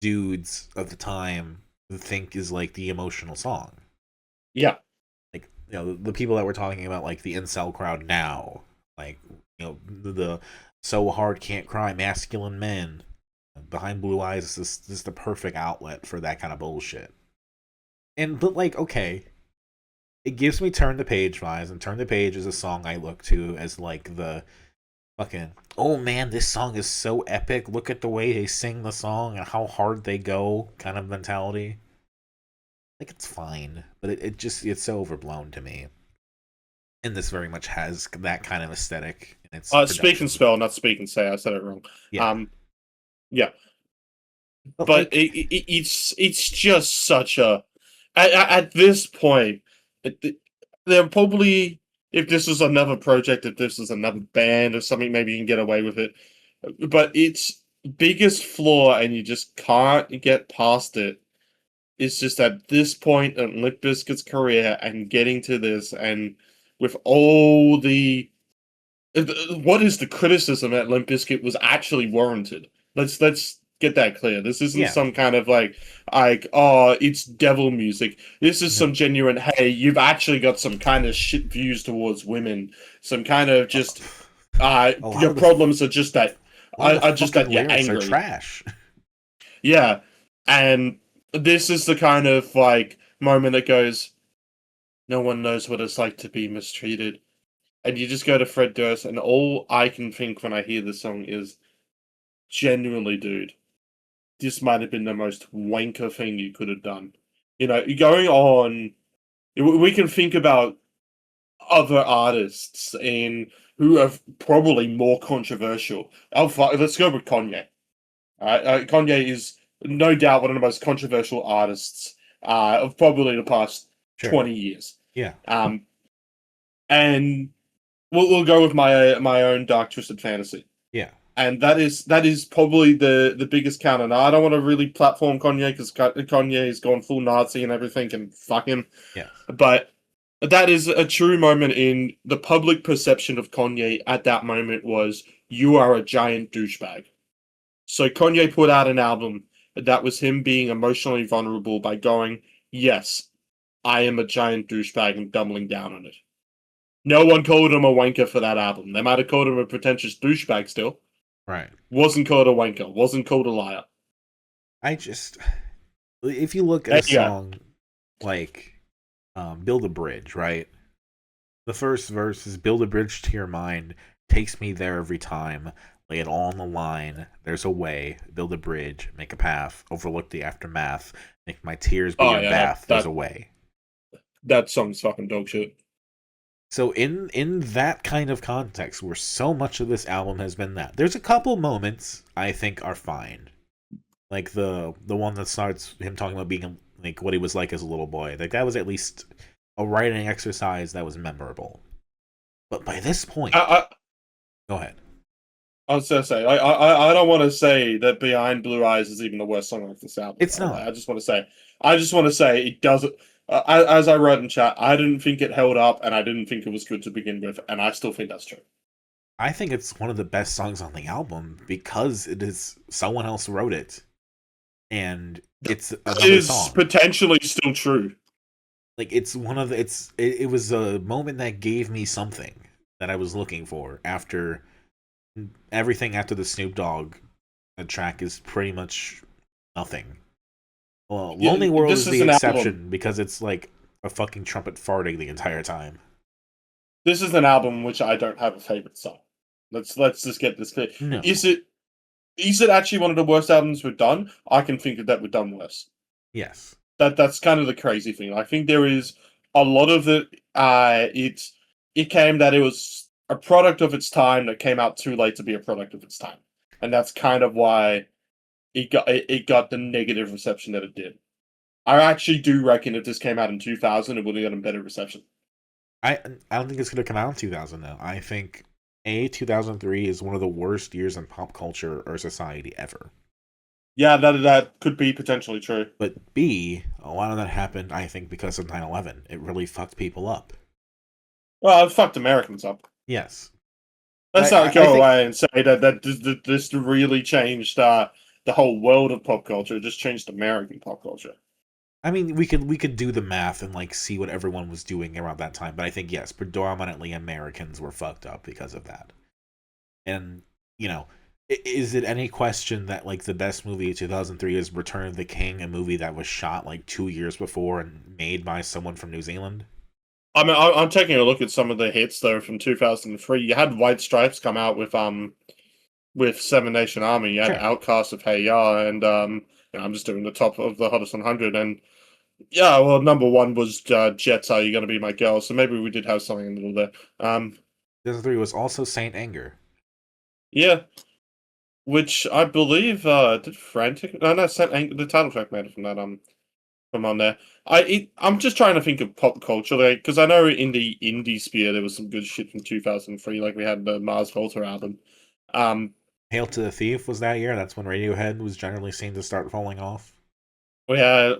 dudes of the time think is like the emotional song. Yeah. Like, the people that we're talking about, like the incel crowd now, like, the so hard can't cry masculine men. Behind Blue Eyes is the perfect outlet for that kind of bullshit. But like, okay, it gives me Turn the Page vibes, and Turn the Page is a song I look to as like the fucking, oh man, this song is so epic, look at the way they sing the song and how hard they go kind of mentality. Like, it's fine, but it's so overblown to me. And this very much has that kind of aesthetic. And it's Speak and spell, not speak and say. I said it wrong. Yeah. Yeah. But like, it's just such a, at this point, they're probably, if this was another project, if this was another band or something, maybe you can get away with it. But its biggest flaw, and you just can't get past it, is just at this point in Limp Bizkit's career and getting to this, and with all the, what is the criticism that Limp Bizkit was actually warranted? Let's get that clear. This isn't some kind of like, oh, it's devil music. This is some genuine, hey, you've actually got some kind of shit views towards women. Some kind of just, your problems are just that, are just that you're angry. Are trash. Yeah. And this is the kind of like moment that goes, no one knows what it's like to be mistreated. And you just go to Fred Durst, and all I can think when I hear this song is, genuinely, dude, this might have been the most wanker thing you could have done. Going on, we can think about other artists who are probably more controversial. Let's go with Kanye. Kanye is no doubt one of the most controversial artists of probably the past 20 years. Yeah. And we'll go with my own Dark Twisted Fantasy. Yeah. And that is probably the biggest counter. Now, I don't want to really platform Kanye because Kanye has gone full Nazi and everything, and fuck him. Yeah. But that is a true moment in the public perception of Kanye at that moment was, you are a giant douchebag. So Kanye put out an album that was him being emotionally vulnerable by going, yes, I am a giant douchebag, and doubling down on it. No one called him a wanker for that album. They might have called him a pretentious douchebag still. Right. Wasn't called a wanker. Wasn't called a liar. If you look at a song like Build a Bridge, right? The first verse is build a bridge to your mind, takes me there every time. Lay it all on the line. There's a way. Build a bridge, make a path, overlook the aftermath. Make my tears be Oh your yeah, bath. There's a way. that song's fucking dog shit. So in that kind of context, where so much of this album has been that, there's a couple moments I think are fine, like the one that starts him talking about being like what he was like as a little boy. Like that was at least a writing exercise that was memorable. But by this point, I, go ahead. I was gonna say, I don't want to say that Behind Blue Eyes is even the worst song off this album. It's not. I just want to say it doesn't. As I wrote in chat, I didn't think it held up, and I didn't think it was good to begin with, and I still think that's true. I think it's one of the best songs on the album because it is someone else wrote it, and it's another It is song. potentially still true. Like it's one of the, it was a moment that gave me something that I was looking for after everything after the Snoop Dogg track is pretty much nothing. Well, Yeah, Lonely World this is is the an exception album. because it's like a fucking trumpet farting the entire time. This is an album which I don't have a favorite song. Let's just get this clear. No. Is it actually one of the worst albums we've done? I can think that we've done worse. Yes. That's kind of the crazy thing. I think there is a lot of it. It came that it was a product of its time that came out too late to be a product of its time, and that's kind of why it got the negative reception that it did. I actually do reckon if this came out in 2000, it would have gotten better reception. I don't think it's gonna come out in 2000 though. I think 2003 is one of the worst years in pop culture or society ever. Yeah, that could be potentially true. But B, a lot of that happened, I think, because of 9/11. It really fucked people up. Well, it fucked Americans up. Yes. Let's I not go think, away and say that this really changed the whole world of pop culture. It just changed American pop culture. I mean, we could do the math and like see what everyone was doing around that time, but I think yes, predominantly Americans were fucked up because of that. And you know, is it any question that like the best movie of 2003 is Return of the King, a movie that was shot like 2 years before and made by someone from New Zealand? I mean, I'm taking a look at some of the hits though from 2003. You had White Stripes come out with Seven Nation Army. You had Sure. Outcast of Hey Ya, and I'm just doing the top of the hottest 100. And yeah, well, number one was Jets. Are You Gonna Be My Girl? So maybe we did have something in the middle there. 2003 was also Saint Anger. Yeah, which I believe did Frantic. No, no, the title track made it from that from on there. I'm just trying to think of pop culture, because I know in the indie sphere there was some good shit from 2003, like we had the Mars Volta album. Hail to the Thief was that year. That's when Radiohead was generally seen to start falling off. We had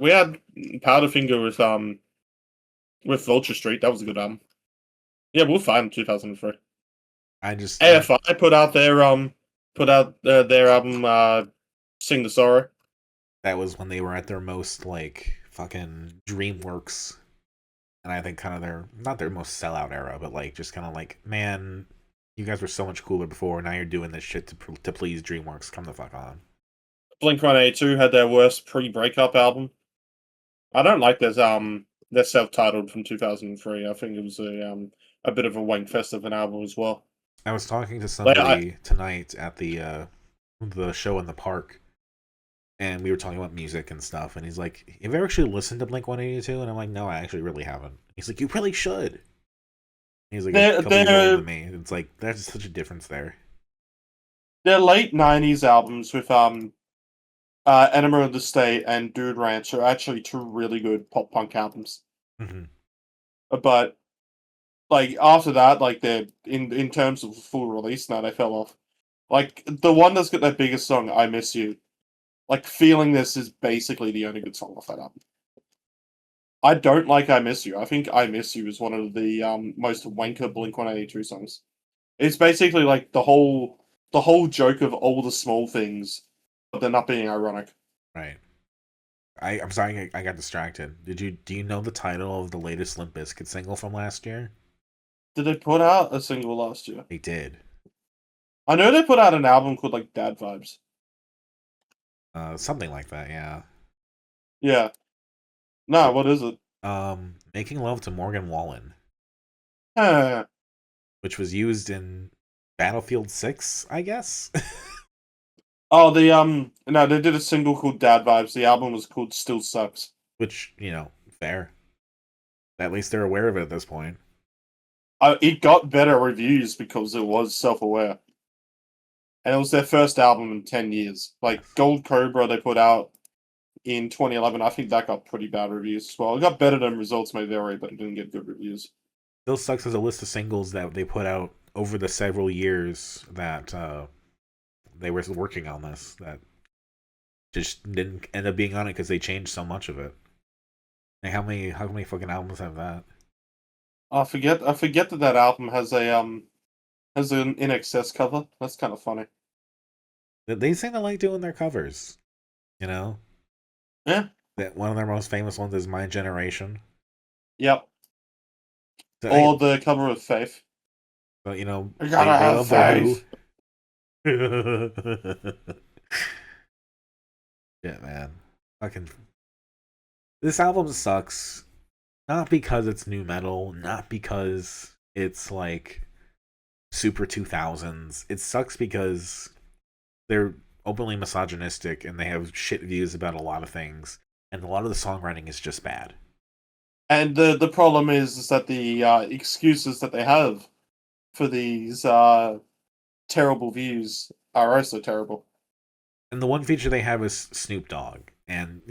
Powderfinger with Vulture Street. That was a good album. Yeah, we'll find in 2003. I just AFI put out their album Sing the Sorrow. that was when they were at their most like fucking DreamWorks, and I think kind of their not their most sellout era, but like just kind of like, man, you guys were so much cooler before. Now you're doing this shit to please DreamWorks. Come the fuck on. Blink-182 had their worst pre-breakup album. I don't like their self-titled from 2003. I think it was a bit of a wank fest of an album as well. I was talking to Like, somebody tonight at the show in the park, and we were talking about music and stuff, and he's like, have you ever actually listened to Blink-182? And I'm like, no, I actually really haven't. He's like, you really should. And he's like a couple years older than me. It's like there's such a difference there. their late 90s albums with Enema of the State and Dude Ranch are actually two really good pop punk albums. Mm-hmm. But like after that, like they're in terms of full release now, they fell off. Like the one that's got their biggest song, "I Miss You," like Feeling This is basically the only good song off that album. I don't like "I Miss You." I think "I Miss You" is one of the most wanker Blink-182 songs. It's basically like the whole joke of all the small things, but they're not being ironic. Right. I'm sorry, I got distracted. Do you know the title of the latest Limp Bizkit single from last year? Did they put out a single last year? They did. I know they put out an album called like Dad Vibes. Something like that, yeah. Yeah. No, what is it? Making Love to Morgan Wallen, Uh, which was used in Battlefield 6, I guess. oh, no, they did a single called Dad Vibes. The album was called Still Sucks. Which, fair. At least they're aware of it at this point. It got better reviews because it was self-aware. And it was their first album in 10 years. Like, Gold Cobra they put out in 2011, I think that got pretty bad reviews as well. It got better than Results May Vary, but it didn't get good reviews. Still Sucks as a list of singles that they put out over the several years that they were working on this that just didn't end up being on it because they changed so much of it. Like how many fucking albums have that? I forget that album has an In Excess cover. That's kind of funny. They seem to like doing their covers, you know. Yeah. That one of their most famous ones is My Generation. Yep. So, Or the cover of Faith. but You they gotta have love their faith. Who. Yeah, man. Fucking. This album sucks. Not because it's new metal, not because it's like super 2000s. It sucks because they're openly misogynistic and they have shit views about a lot of things, and a lot of the songwriting is just bad. And the problem is that the excuses that they have for these terrible views are also terrible. And the one feature they have is Snoop Dogg, and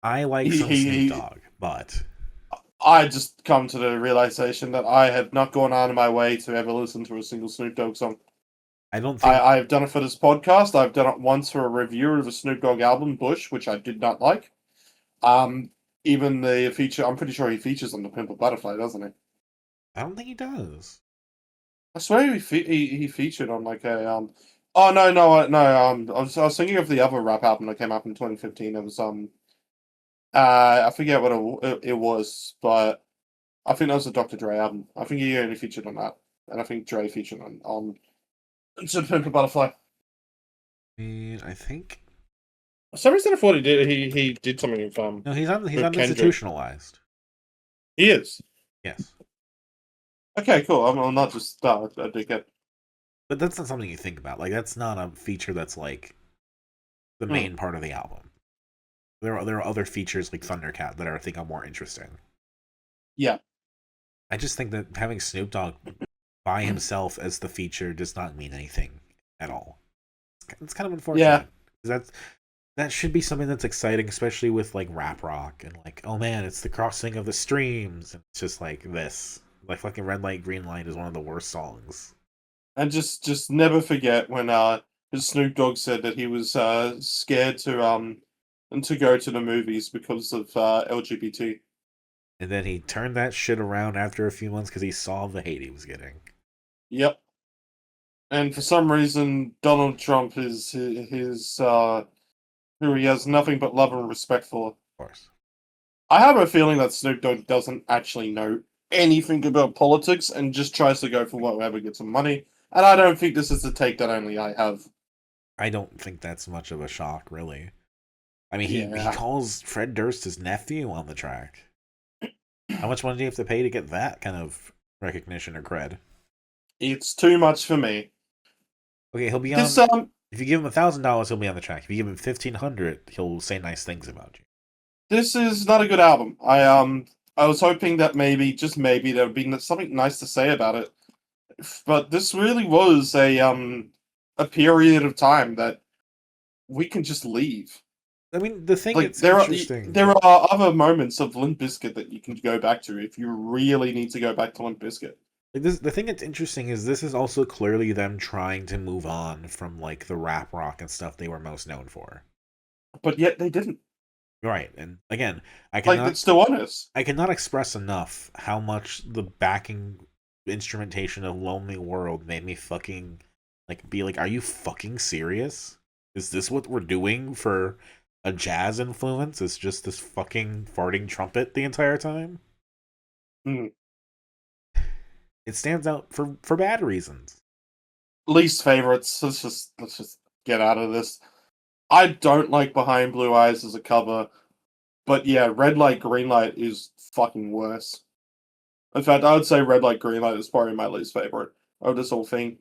I like He, some he, Snoop he Dogg, but I just come to the realization that I have not gone out of my way to ever listen to a single Snoop Dogg song. I don't think I've done it for this podcast. I've done it once for a review of a Snoop Dogg album, Bush, which I did not like. Even the feature, I'm pretty sure he features on the Pimp a Butterfly, doesn't he? I don't think he does. I swear he featured on like a Oh no! I was thinking of the other rap album that came out in 2015. It was I forget what it was, but I think that was the Dr. Dre album. I think he only featured on that, and I think Dre featured on To Pimp a Butterfly. I mean, I think For some reason, I thought he did something with no, he's with Kendrick. institutionalized. He is. Yes, Okay, cool. I'm not just a dickhead. but that's not something you think about. Like that's not a feature that's like the main part of the album. There are other features like Thundercat that I think are more interesting. Yeah. I just think that having Snoop Dogg by himself as the feature does not mean anything at all. It's kind of unfortunate. Yeah. That should be something that's exciting, especially with like rap rock and like, oh man, it's the crossing of the streams. And it's just like this. Like fucking Red Light, Green Light is one of the worst songs. And just never forget when Snoop Dogg said that he was scared to go to the movies because of LGBT. And then he turned that shit around after a few months because he saw the hate he was getting. Yep. And for some reason, Donald Trump is his who he has nothing but love and respect for. Of course. I have a feeling that Snoop Dogg doesn't actually know anything about politics and just tries to go for whatever gets him money. And I don't think this is the take that only I have. I don't think that's much of a shock, really. I mean, he calls Fred Durst his nephew on the track. How much money do you have to pay to get that kind of recognition or cred? It's too much for me. Okay, he'll be on. If you give him $1,000, he'll be on the track. If you give him $1,500, he'll say nice things about you. This is not a good album. I was hoping that maybe, just maybe, there would be something nice to say about it. But this really was a period of time that we can just leave. I mean, the thing that's interesting. There are other moments of Limp Bizkit that you can go back to if you really need to go back to Limp Bizkit. Like the thing that's interesting is this is also clearly them trying to move on from like the rap rock and stuff they were most known for. But yet they didn't. Right, and again, I cannot it's still honest. I cannot express enough how much the backing instrumentation of Lonely World made me fucking be like, are you fucking serious? Is this what we're doing for a jazz influence? It's just this fucking farting trumpet the entire time? Mm. It stands out for bad reasons. Least favorites. Let's just get out of this. I don't like Behind Blue Eyes as a cover. But yeah, Red Light, Green Light is fucking worse. In fact, I would say Red Light, Green Light is probably my least favorite of this whole thing.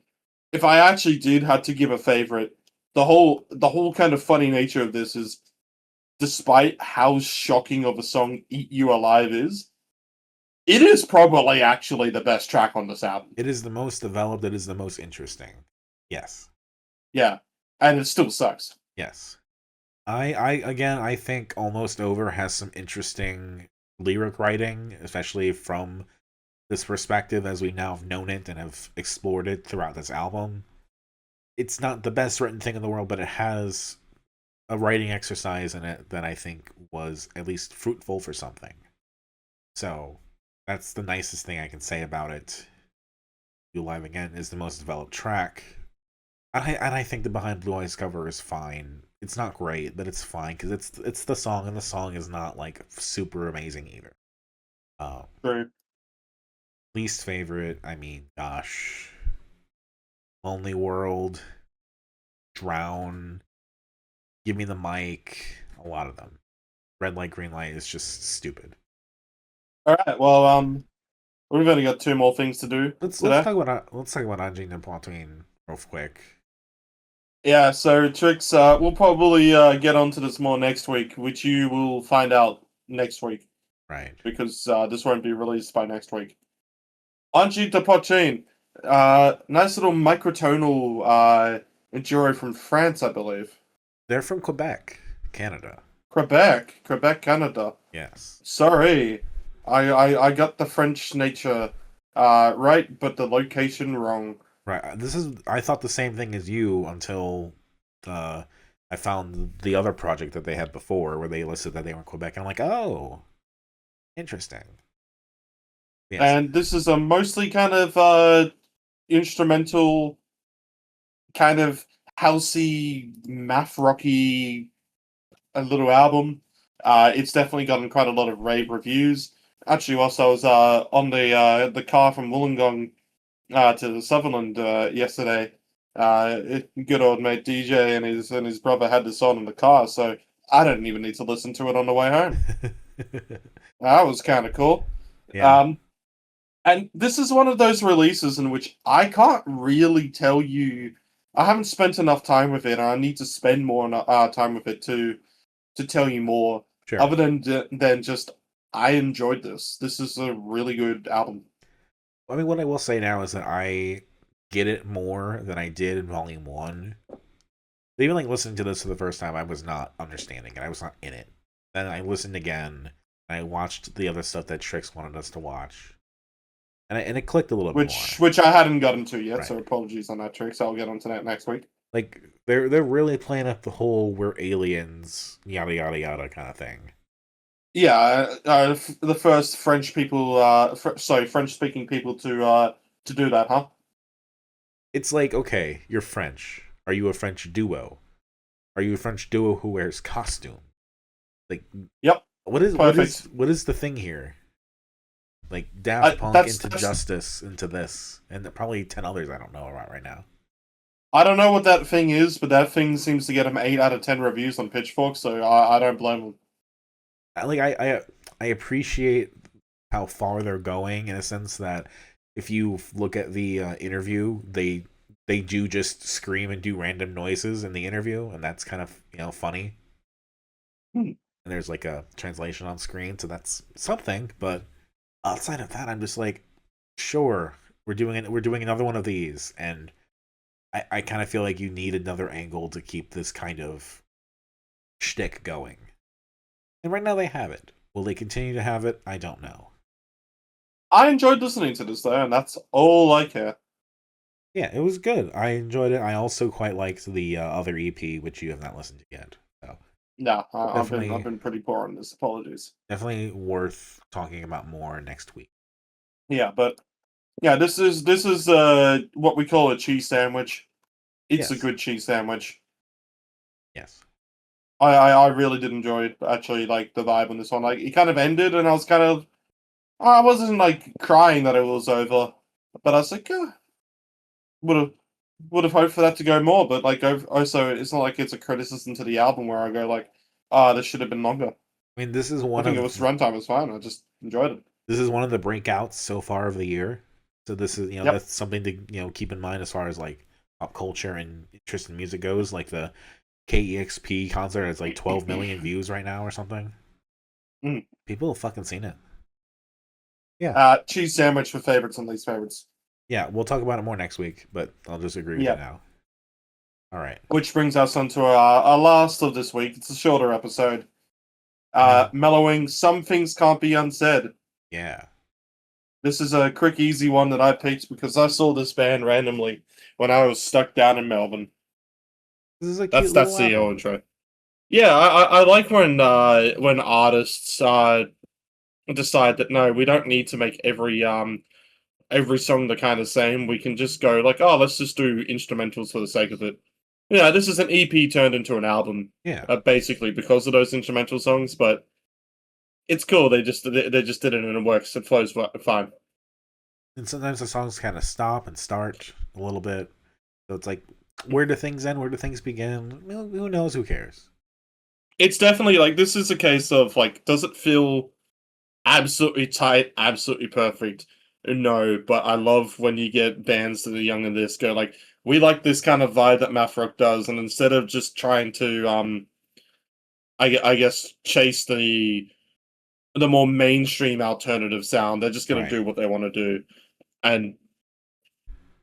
If I actually did have to give a favorite, the whole kind of funny nature of this is, despite how shocking of a song "Eat You Alive" is, it is probably actually the best track on this album. It is the most developed. It is the most interesting. Yes. Yeah, and it still sucks. Yes. I think Almost Over has some interesting lyric writing, especially from this perspective as we now have known it and have explored it throughout this album. It's not the best written thing in the world, but it has a writing exercise in it that I think was at least fruitful for something. So that's the nicest thing I can say about it. You Live Again is the most developed track. And I think the Behind Blue Eyes cover is fine. It's not great, but it's fine because it's the song, and the song is not like super amazing either. True. Least favorite, I mean, gosh, Lonely World, Drown, Give Me the Mic, a lot of them. Red Light, Green Light is just stupid. All right. Well, we've only got 2 more things to do. Let's today. talk about Angine de Poitrine real quick. Yeah. So Trix, we'll probably get onto this more next week, which you will find out next week. Right. Because this won't be released by next week. Angine de Poitrine, nice little microtonal enduro from France, I believe. They're from Quebec, Canada. Quebec, Canada. Yes. Sorry, I got the French nature right, but the location wrong. Right. I thought the same thing as you until I found the other project that they had before where they listed that they were in Quebec, and I'm like, oh, interesting. Yes. And this is a mostly kind of instrumental, kind of housey, math rocky, a little album. It's definitely gotten quite a lot of rave reviews. Actually, whilst I was on the car from Wollongong to Sutherland yesterday, good old mate DJ and his brother had this on in the car, so I didn't even need to listen to it on the way home. That was kind of cool. Yeah. And this is one of those releases in which I can't really tell you. I haven't spent enough time with it, and I need to spend more time with it to tell you more. Sure. Other than just, I enjoyed this. This is a really good album. I mean, what I will say now is that I get it more than I did in Volume 1. Even like listening to this for the first time, I was not understanding it. I was not in it. Then I listened again, and I watched the other stuff that Trix wanted us to watch. And it clicked a little bit more. Which I hadn't gotten to yet, Right. So apologies on that, Trix. I'll get onto that next week. Like, they're really playing up the whole we're aliens, yada yada yada kind of thing. Yeah, the first French people, French-speaking people to do that, huh? It's like, okay, you're French. Are you a French duo? Are you a French duo who wears costume? Like, yep. What is the thing here? Like Daft Punk into Justice into this, and probably 10 others I don't know about right now. I don't know what that thing is, but that thing seems to get him 8 out of 10 reviews on Pitchfork, so I don't blame him. I appreciate how far they're going in a sense that if you look at the interview, they do just scream and do random noises in the interview, and that's kind of funny. And there's like a translation on screen, so that's something. But outside of that, I'm just like, sure, we're doing another one of these, and I kind of feel like you need another angle to keep this kind of shtick going. And right now they have it. Will they continue to have it? I don't know. I enjoyed listening to this though, and that's all I care. Yeah, it was good. I enjoyed it. I also quite liked the other EP, which you have not listened to yet. So no, I've been pretty poor on this. Apologies. Definitely worth talking about more next week. Yeah, but yeah, this is what we call a cheese sandwich. It's a good cheese sandwich. Yes. I really did enjoy it, actually, like the vibe on this one. Like, it kind of ended, and I wasn't like crying that it was over, but I was like, would have hoped for that to go more. But like, also, it's not like it's a criticism to the album where I go like, this should have been longer. I mean, this is I one think of it was runtime was fine. I just enjoyed it. this is one of the breakouts so far of the year. So this is Yep. that's something to keep in mind as far as like pop culture and interest in music goes. Like the KEXP concert has like 12 million views right now or something. Mm. People have fucking seen it. Cheese sandwich for favorites and least favorites. Yeah, we'll talk about it more next week, but I'll just agree with you Yep. now. All right. Which brings us on to our last of this week. It's a shorter episode. Mellowing, Some Things Can't Be Unsaid. Yeah. This is a quick, easy one that I picked because I saw this band randomly when I was stuck down in Melbourne. This is a cute That's little the album. intro. Yeah, I like when artists decide that no, we don't need to make every song the kind of same. We can just go like, oh, let's just do instrumentals for the sake of it. Yeah, this is an EP turned into an album, Yeah. basically because of those instrumental songs. But it's cool. They just did it and it works. It flows fine. And sometimes the songs kind of stop and start a little bit. So it's like, where do things end? Where do things begin? Well, who knows? Who cares? It's definitely like this is a case of like, does it feel absolutely tight, absolutely perfect? No, but I love when you get bands that are young in this go like, we like this kind of vibe that math rock does, and instead of just trying to I guess chase the more mainstream alternative sound, they're just gonna Right. do what they want to do, and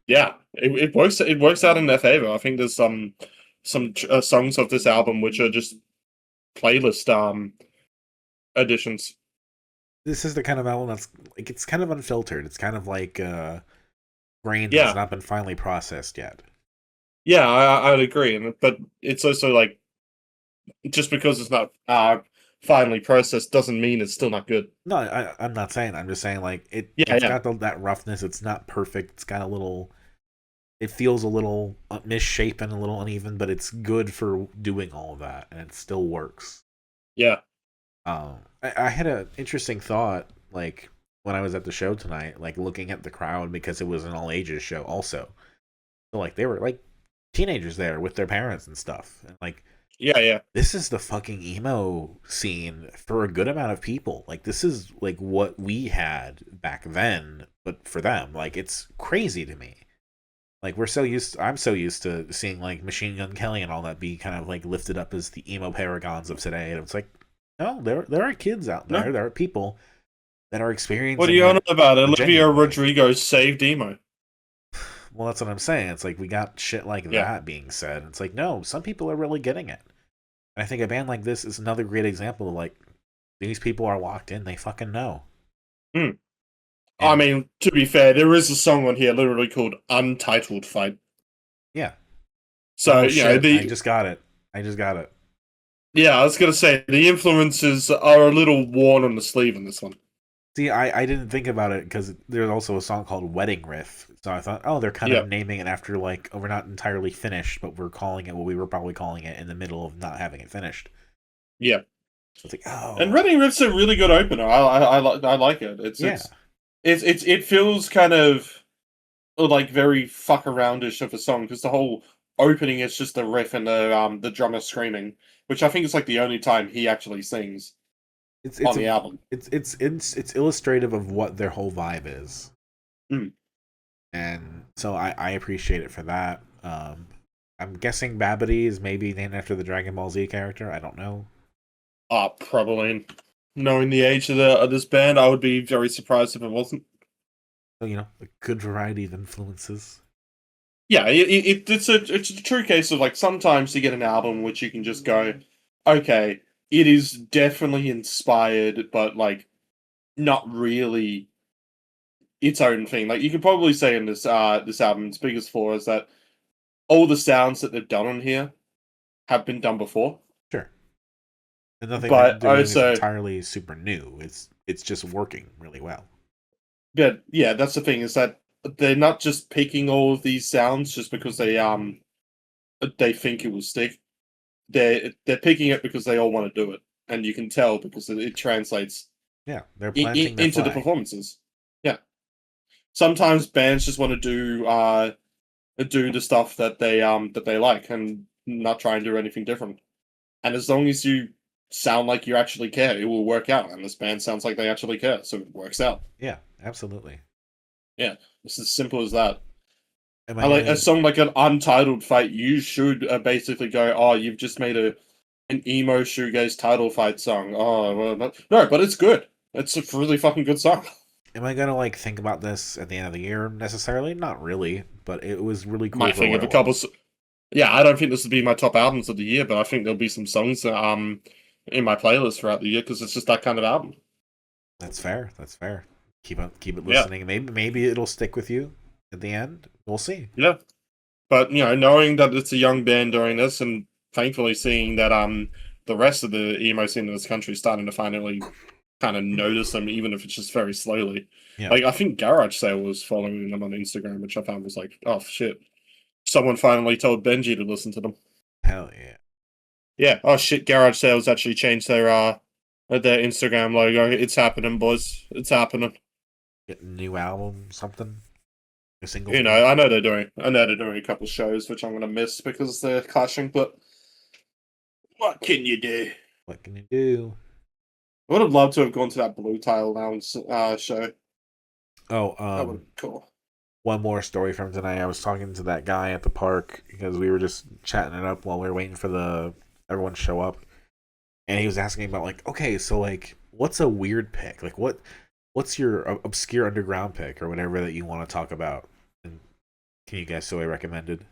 yeah, it works. It works out in their favor. I think there's some songs of this album which are just playlist additions. This is the kind of album that's like, it's kind of unfiltered. It's kind of like grain Yeah. that's not been finally processed yet. Yeah, I'd agree, but it's also like just because it's not finally processed doesn't mean it's still not good. No, I'm not saying. I'm just saying like Yeah, it's yeah. got that roughness. It's not perfect. It's got a little. It feels a little misshapen, a little uneven, but it's good for doing all of that, and it still works. Yeah. I had an interesting thought, like when I was at the show tonight, like looking at the crowd because it was an all ages show, also. So like they were like teenagers there with their parents and stuff, and like Yeah. this is the fucking emo scene for a good amount of people. Like this is like what we had back then, but for them, like it's crazy to me. Like I'm so used to seeing like Machine Gun Kelly and all that be kind of like lifted up as the emo paragons of today, and it's like, no, there are kids out there, there are people that are experiencing. What are you on about? Olivia genuinely. Rodrigo saved emo. Well, that's what I'm saying. It's like we got shit like that being said. It's like, no, some people are really getting it. And I think a band like this is another great example of like, these people are locked in. They fucking know. Mm. I mean, to be fair, there is a song on here literally called Untitled Fight. Yeah. So, I just got it. Yeah, I was going to say, the influences are a little worn on the sleeve in this one. See, I didn't think about it because there's also a song called Wedding Riff. So I thought, oh, they're kind of naming it after like, oh, we're not entirely finished, but we're calling it what we were probably calling it in the middle of not having it finished. Yeah. So it's like, oh. And Wedding Riff's a really good opener. I like it. It feels kind of like very fuck aroundish of a song because the whole opening is just the riff and the drummer screaming, which I think is like the only time he actually sings on the album. It's illustrative of what their whole vibe is. Mm. And so I appreciate it for that. I'm guessing Babidi is maybe named after the Dragon Ball Z character. I don't know. Probably. Knowing the age of this band, I would be very surprised if it wasn't. So, a good variety of influences. Yeah, it's a true case of like sometimes you get an album which you can just go, okay, it is definitely inspired, but like not really its own thing. Like you could probably say in this album, its biggest flaw is that all the sounds that they've done on here have been done before. Sure. And nothing but they're doing also, is entirely super new. It's just working really well. But yeah, that's the thing, is that they're not just picking all of these sounds just because they think it will stick. They're picking it because they all want to do it, and you can tell because it translates. Yeah, they're planting into the performances. Yeah, sometimes bands just want to do the stuff that they like and not try and do anything different. And as long as you sound like you actually care, it will work out. And this band sounds like they actually care, so it works out. Yeah, absolutely. Yeah, it's as simple as that. Am I I like gonna... a song like an Untitled Fight. You should basically go, oh, you've just made an emo shoegaze title fight song. Oh, well, no, but it's good. It's a really fucking good song. Am I gonna like think about this at the end of the year necessarily? Not really, but it was really cool Might for think what of a it couple. was. Yeah, I don't think this would be my top albums of the year, but I think there'll be some songs that in my playlist throughout the year because it's just that kind of album. That's fair. That's fair. Keep it Yeah, listening. Maybe it'll stick with you at the end. We'll see. yeah. But knowing that it's a young band doing this, and thankfully seeing that the rest of the emo scene in this country is starting to finally kind of notice them, even if it's just very slowly. Yeah. Like I think Garage Sale was following them on Instagram, which I found was like, oh shit, someone finally told Benji to listen to them. Hell yeah. Yeah. Oh shit, Garage Sales actually changed their Instagram logo. It's happening, boys. It's happening. Get a new album, something. A single. I know they're doing a couple shows which I'm gonna miss because they're clashing, but what can you do? What can you do? I would have loved to have gone to that Blue-Tail Lounge show. Oh, That would have been cool. one more story from tonight. I was talking to that guy at the park because we were just chatting it up while we were waiting for everyone to show up, and he was asking about like, okay, so like, what's a weird pick? Like, what's your obscure underground pick or whatever that you want to talk about? And can you guess who I recommended?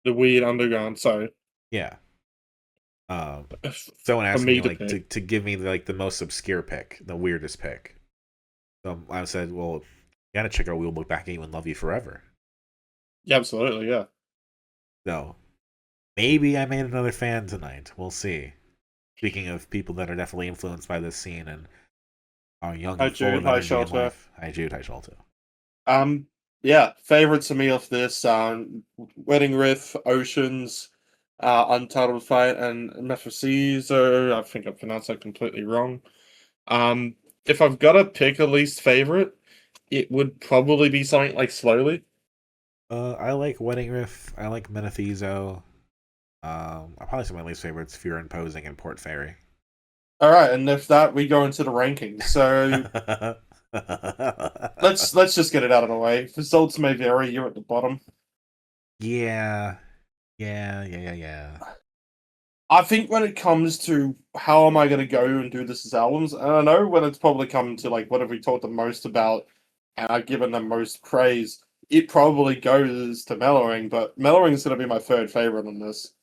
The Weird Underground, sorry. Yeah. Someone asked me me to like pick. to give me like the most obscure pick, the weirdest pick. So I said, well, you gotta check out "We'll Look Back at You and Love You Forever." Yeah, absolutely, yeah. So maybe I made another fan tonight. We'll see. Speaking of people that are definitely influenced by this scene and are young Hi and full Jude, of hi energy in Shelter. life. Hi Jude, hi Shelter. Yeah, favorites to me off this Wedding Riff, Oceans, Untitled Fight, and Mephisto. I think I pronounced that completely wrong. If I've got to pick a least favorite, it would probably be something like Slowly. I like Wedding Riff. I like Menethizo. I'll probably say my least favorites: Fear Imposing and Port Fairy. All right, and if that we go into the rankings, so let's just get it out of the way. Results may vary. You're at the bottom. Yeah. I think when it comes to how am I going to go and do this as albums, and I know when it's probably come to like what have we talked the most about, and I've given them most praise, it probably goes to Mellowing, but Mellowing is going to be my third favorite on this.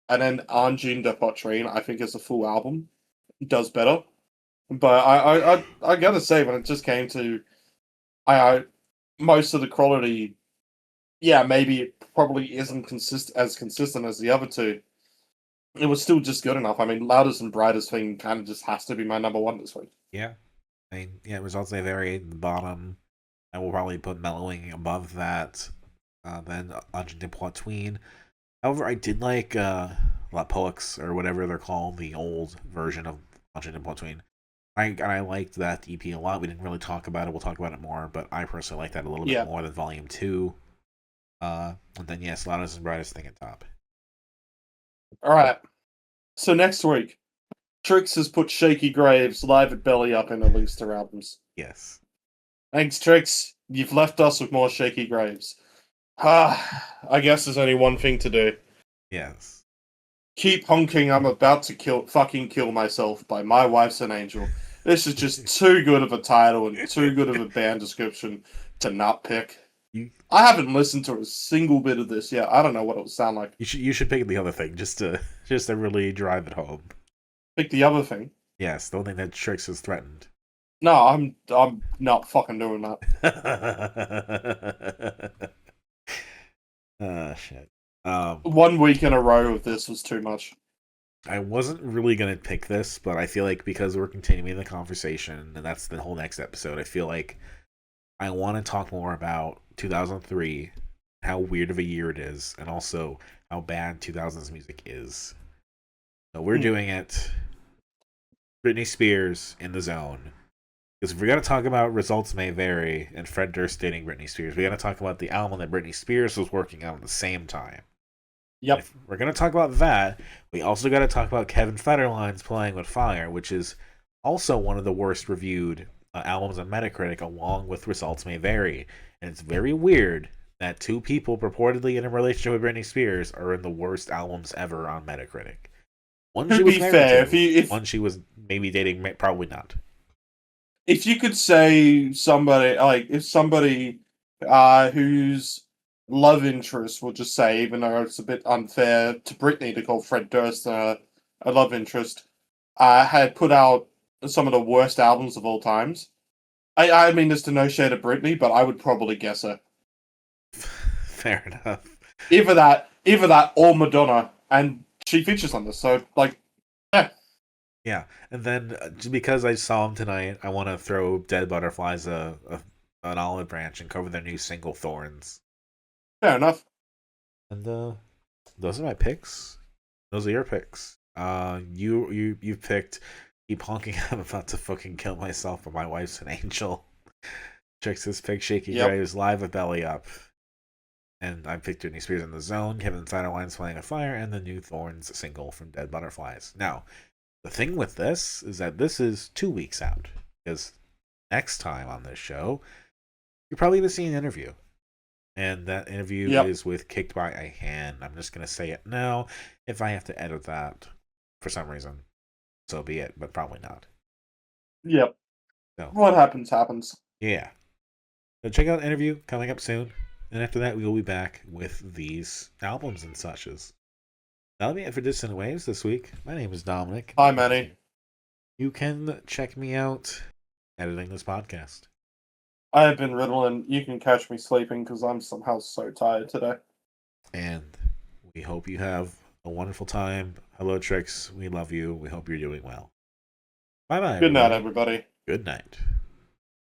And then Angine de Poitrine, I think is a full album, does better. But I gotta say, when it just came to, I most of the quality, yeah, maybe it probably isn't as consistent as the other two. It was still just good enough. I mean, loudest and brightest thing kind of just has to be my number one this week. Yeah. I mean, yeah, results may vary at the bottom. I will probably put Mellowing above that. Then Angine de Poitrine. However, I did like La Poex or whatever they're called, the old version of Angine de Poitrine. I liked that EP a lot. We didn't really talk about it. We'll talk about it more, but I personally like that a little bit more than Vol.II. And then yes, loudest and brightest thing at top. All right. So next week, Trix has put Shaky Graves live at Belly Up in at least their albums. Yes. Thanks, Trix. You've left us with more Shaky Graves. I guess there's only one thing to do. Yes. Keep honking I'm about to fucking kill myself by My Wife's an Angel. This is just too good of a title and too good of a band description to not pick. I haven't listened to a single bit of this yet. I don't know what it would sound like. You should pick the other thing just to really drive it home. Pick the other thing. Yes, the only thing that Trix has threatened. No, I'm not fucking doing that. Shit. 1 week in a row of this was too much. I wasn't really gonna pick this, but I feel like because we're continuing the conversation, and that's the whole next episode, I feel like I want to talk more about 2003, how weird of a year it is, and also how bad 2000s music is. So we're doing it. Britney Spears in the zone. Because if we're going to talk about Results May Vary and Fred Durst dating Britney Spears, we got to talk about the album that Britney Spears was working on at the same time. Yep. If we're going to talk about that, we also got to talk about Kevin Federline's Playing with Fire, which is also one of the worst reviewed albums on Metacritic, along with Results May Vary. And it's very weird that two people purportedly in a relationship with Britney Spears are in the worst albums ever on Metacritic. One she To was be married fair, to, one she was maybe dating, probably not. if you could say somebody if somebody whose love interest, we'll just say, even though it's a bit unfair to Britney to call Fred Durst a love interest, had put out some of the worst albums of all times. I mean, there's to no shade of Britney, but I would probably guess her. Fair enough. Either that, or Madonna, and she features on this. So, like, yeah. Yeah, and then just because I saw them tonight, I want to throw Dead Butterflies an olive branch and cover their new single Thorns. Fair enough. And those are my picks. Those are your picks. You picked Keep Honking. I'm about to fucking kill myself, but my wife's an angel. Trix's pick Shaky Graves live with Belly Up. And I picked Britney Spears in the Zone, Kevin Federline's Playing with Fire, and the new Thorns single from Dead Butterflies. Now, the thing with this is that this is 2 weeks out, because next time on this show, you're probably going to see an interview. And that interview is with Kicked by a Hand. I'm just going to say it now. If I have to edit that for some reason, so be it, but probably not. Yep. So, what happens, happens. Yeah. So check out the interview coming up soon. And after that, we will be back with these albums and suches. That'll be it for Dissonant Waves this week. My name is Dominic. Hi, Manny. You can check me out editing this podcast. I have been riddling. You can catch me sleeping because I'm somehow so tired today. And we hope you have a wonderful time. Hello, Trix. We love you. We hope you're doing well. Bye-bye. Good night, everybody. Good night.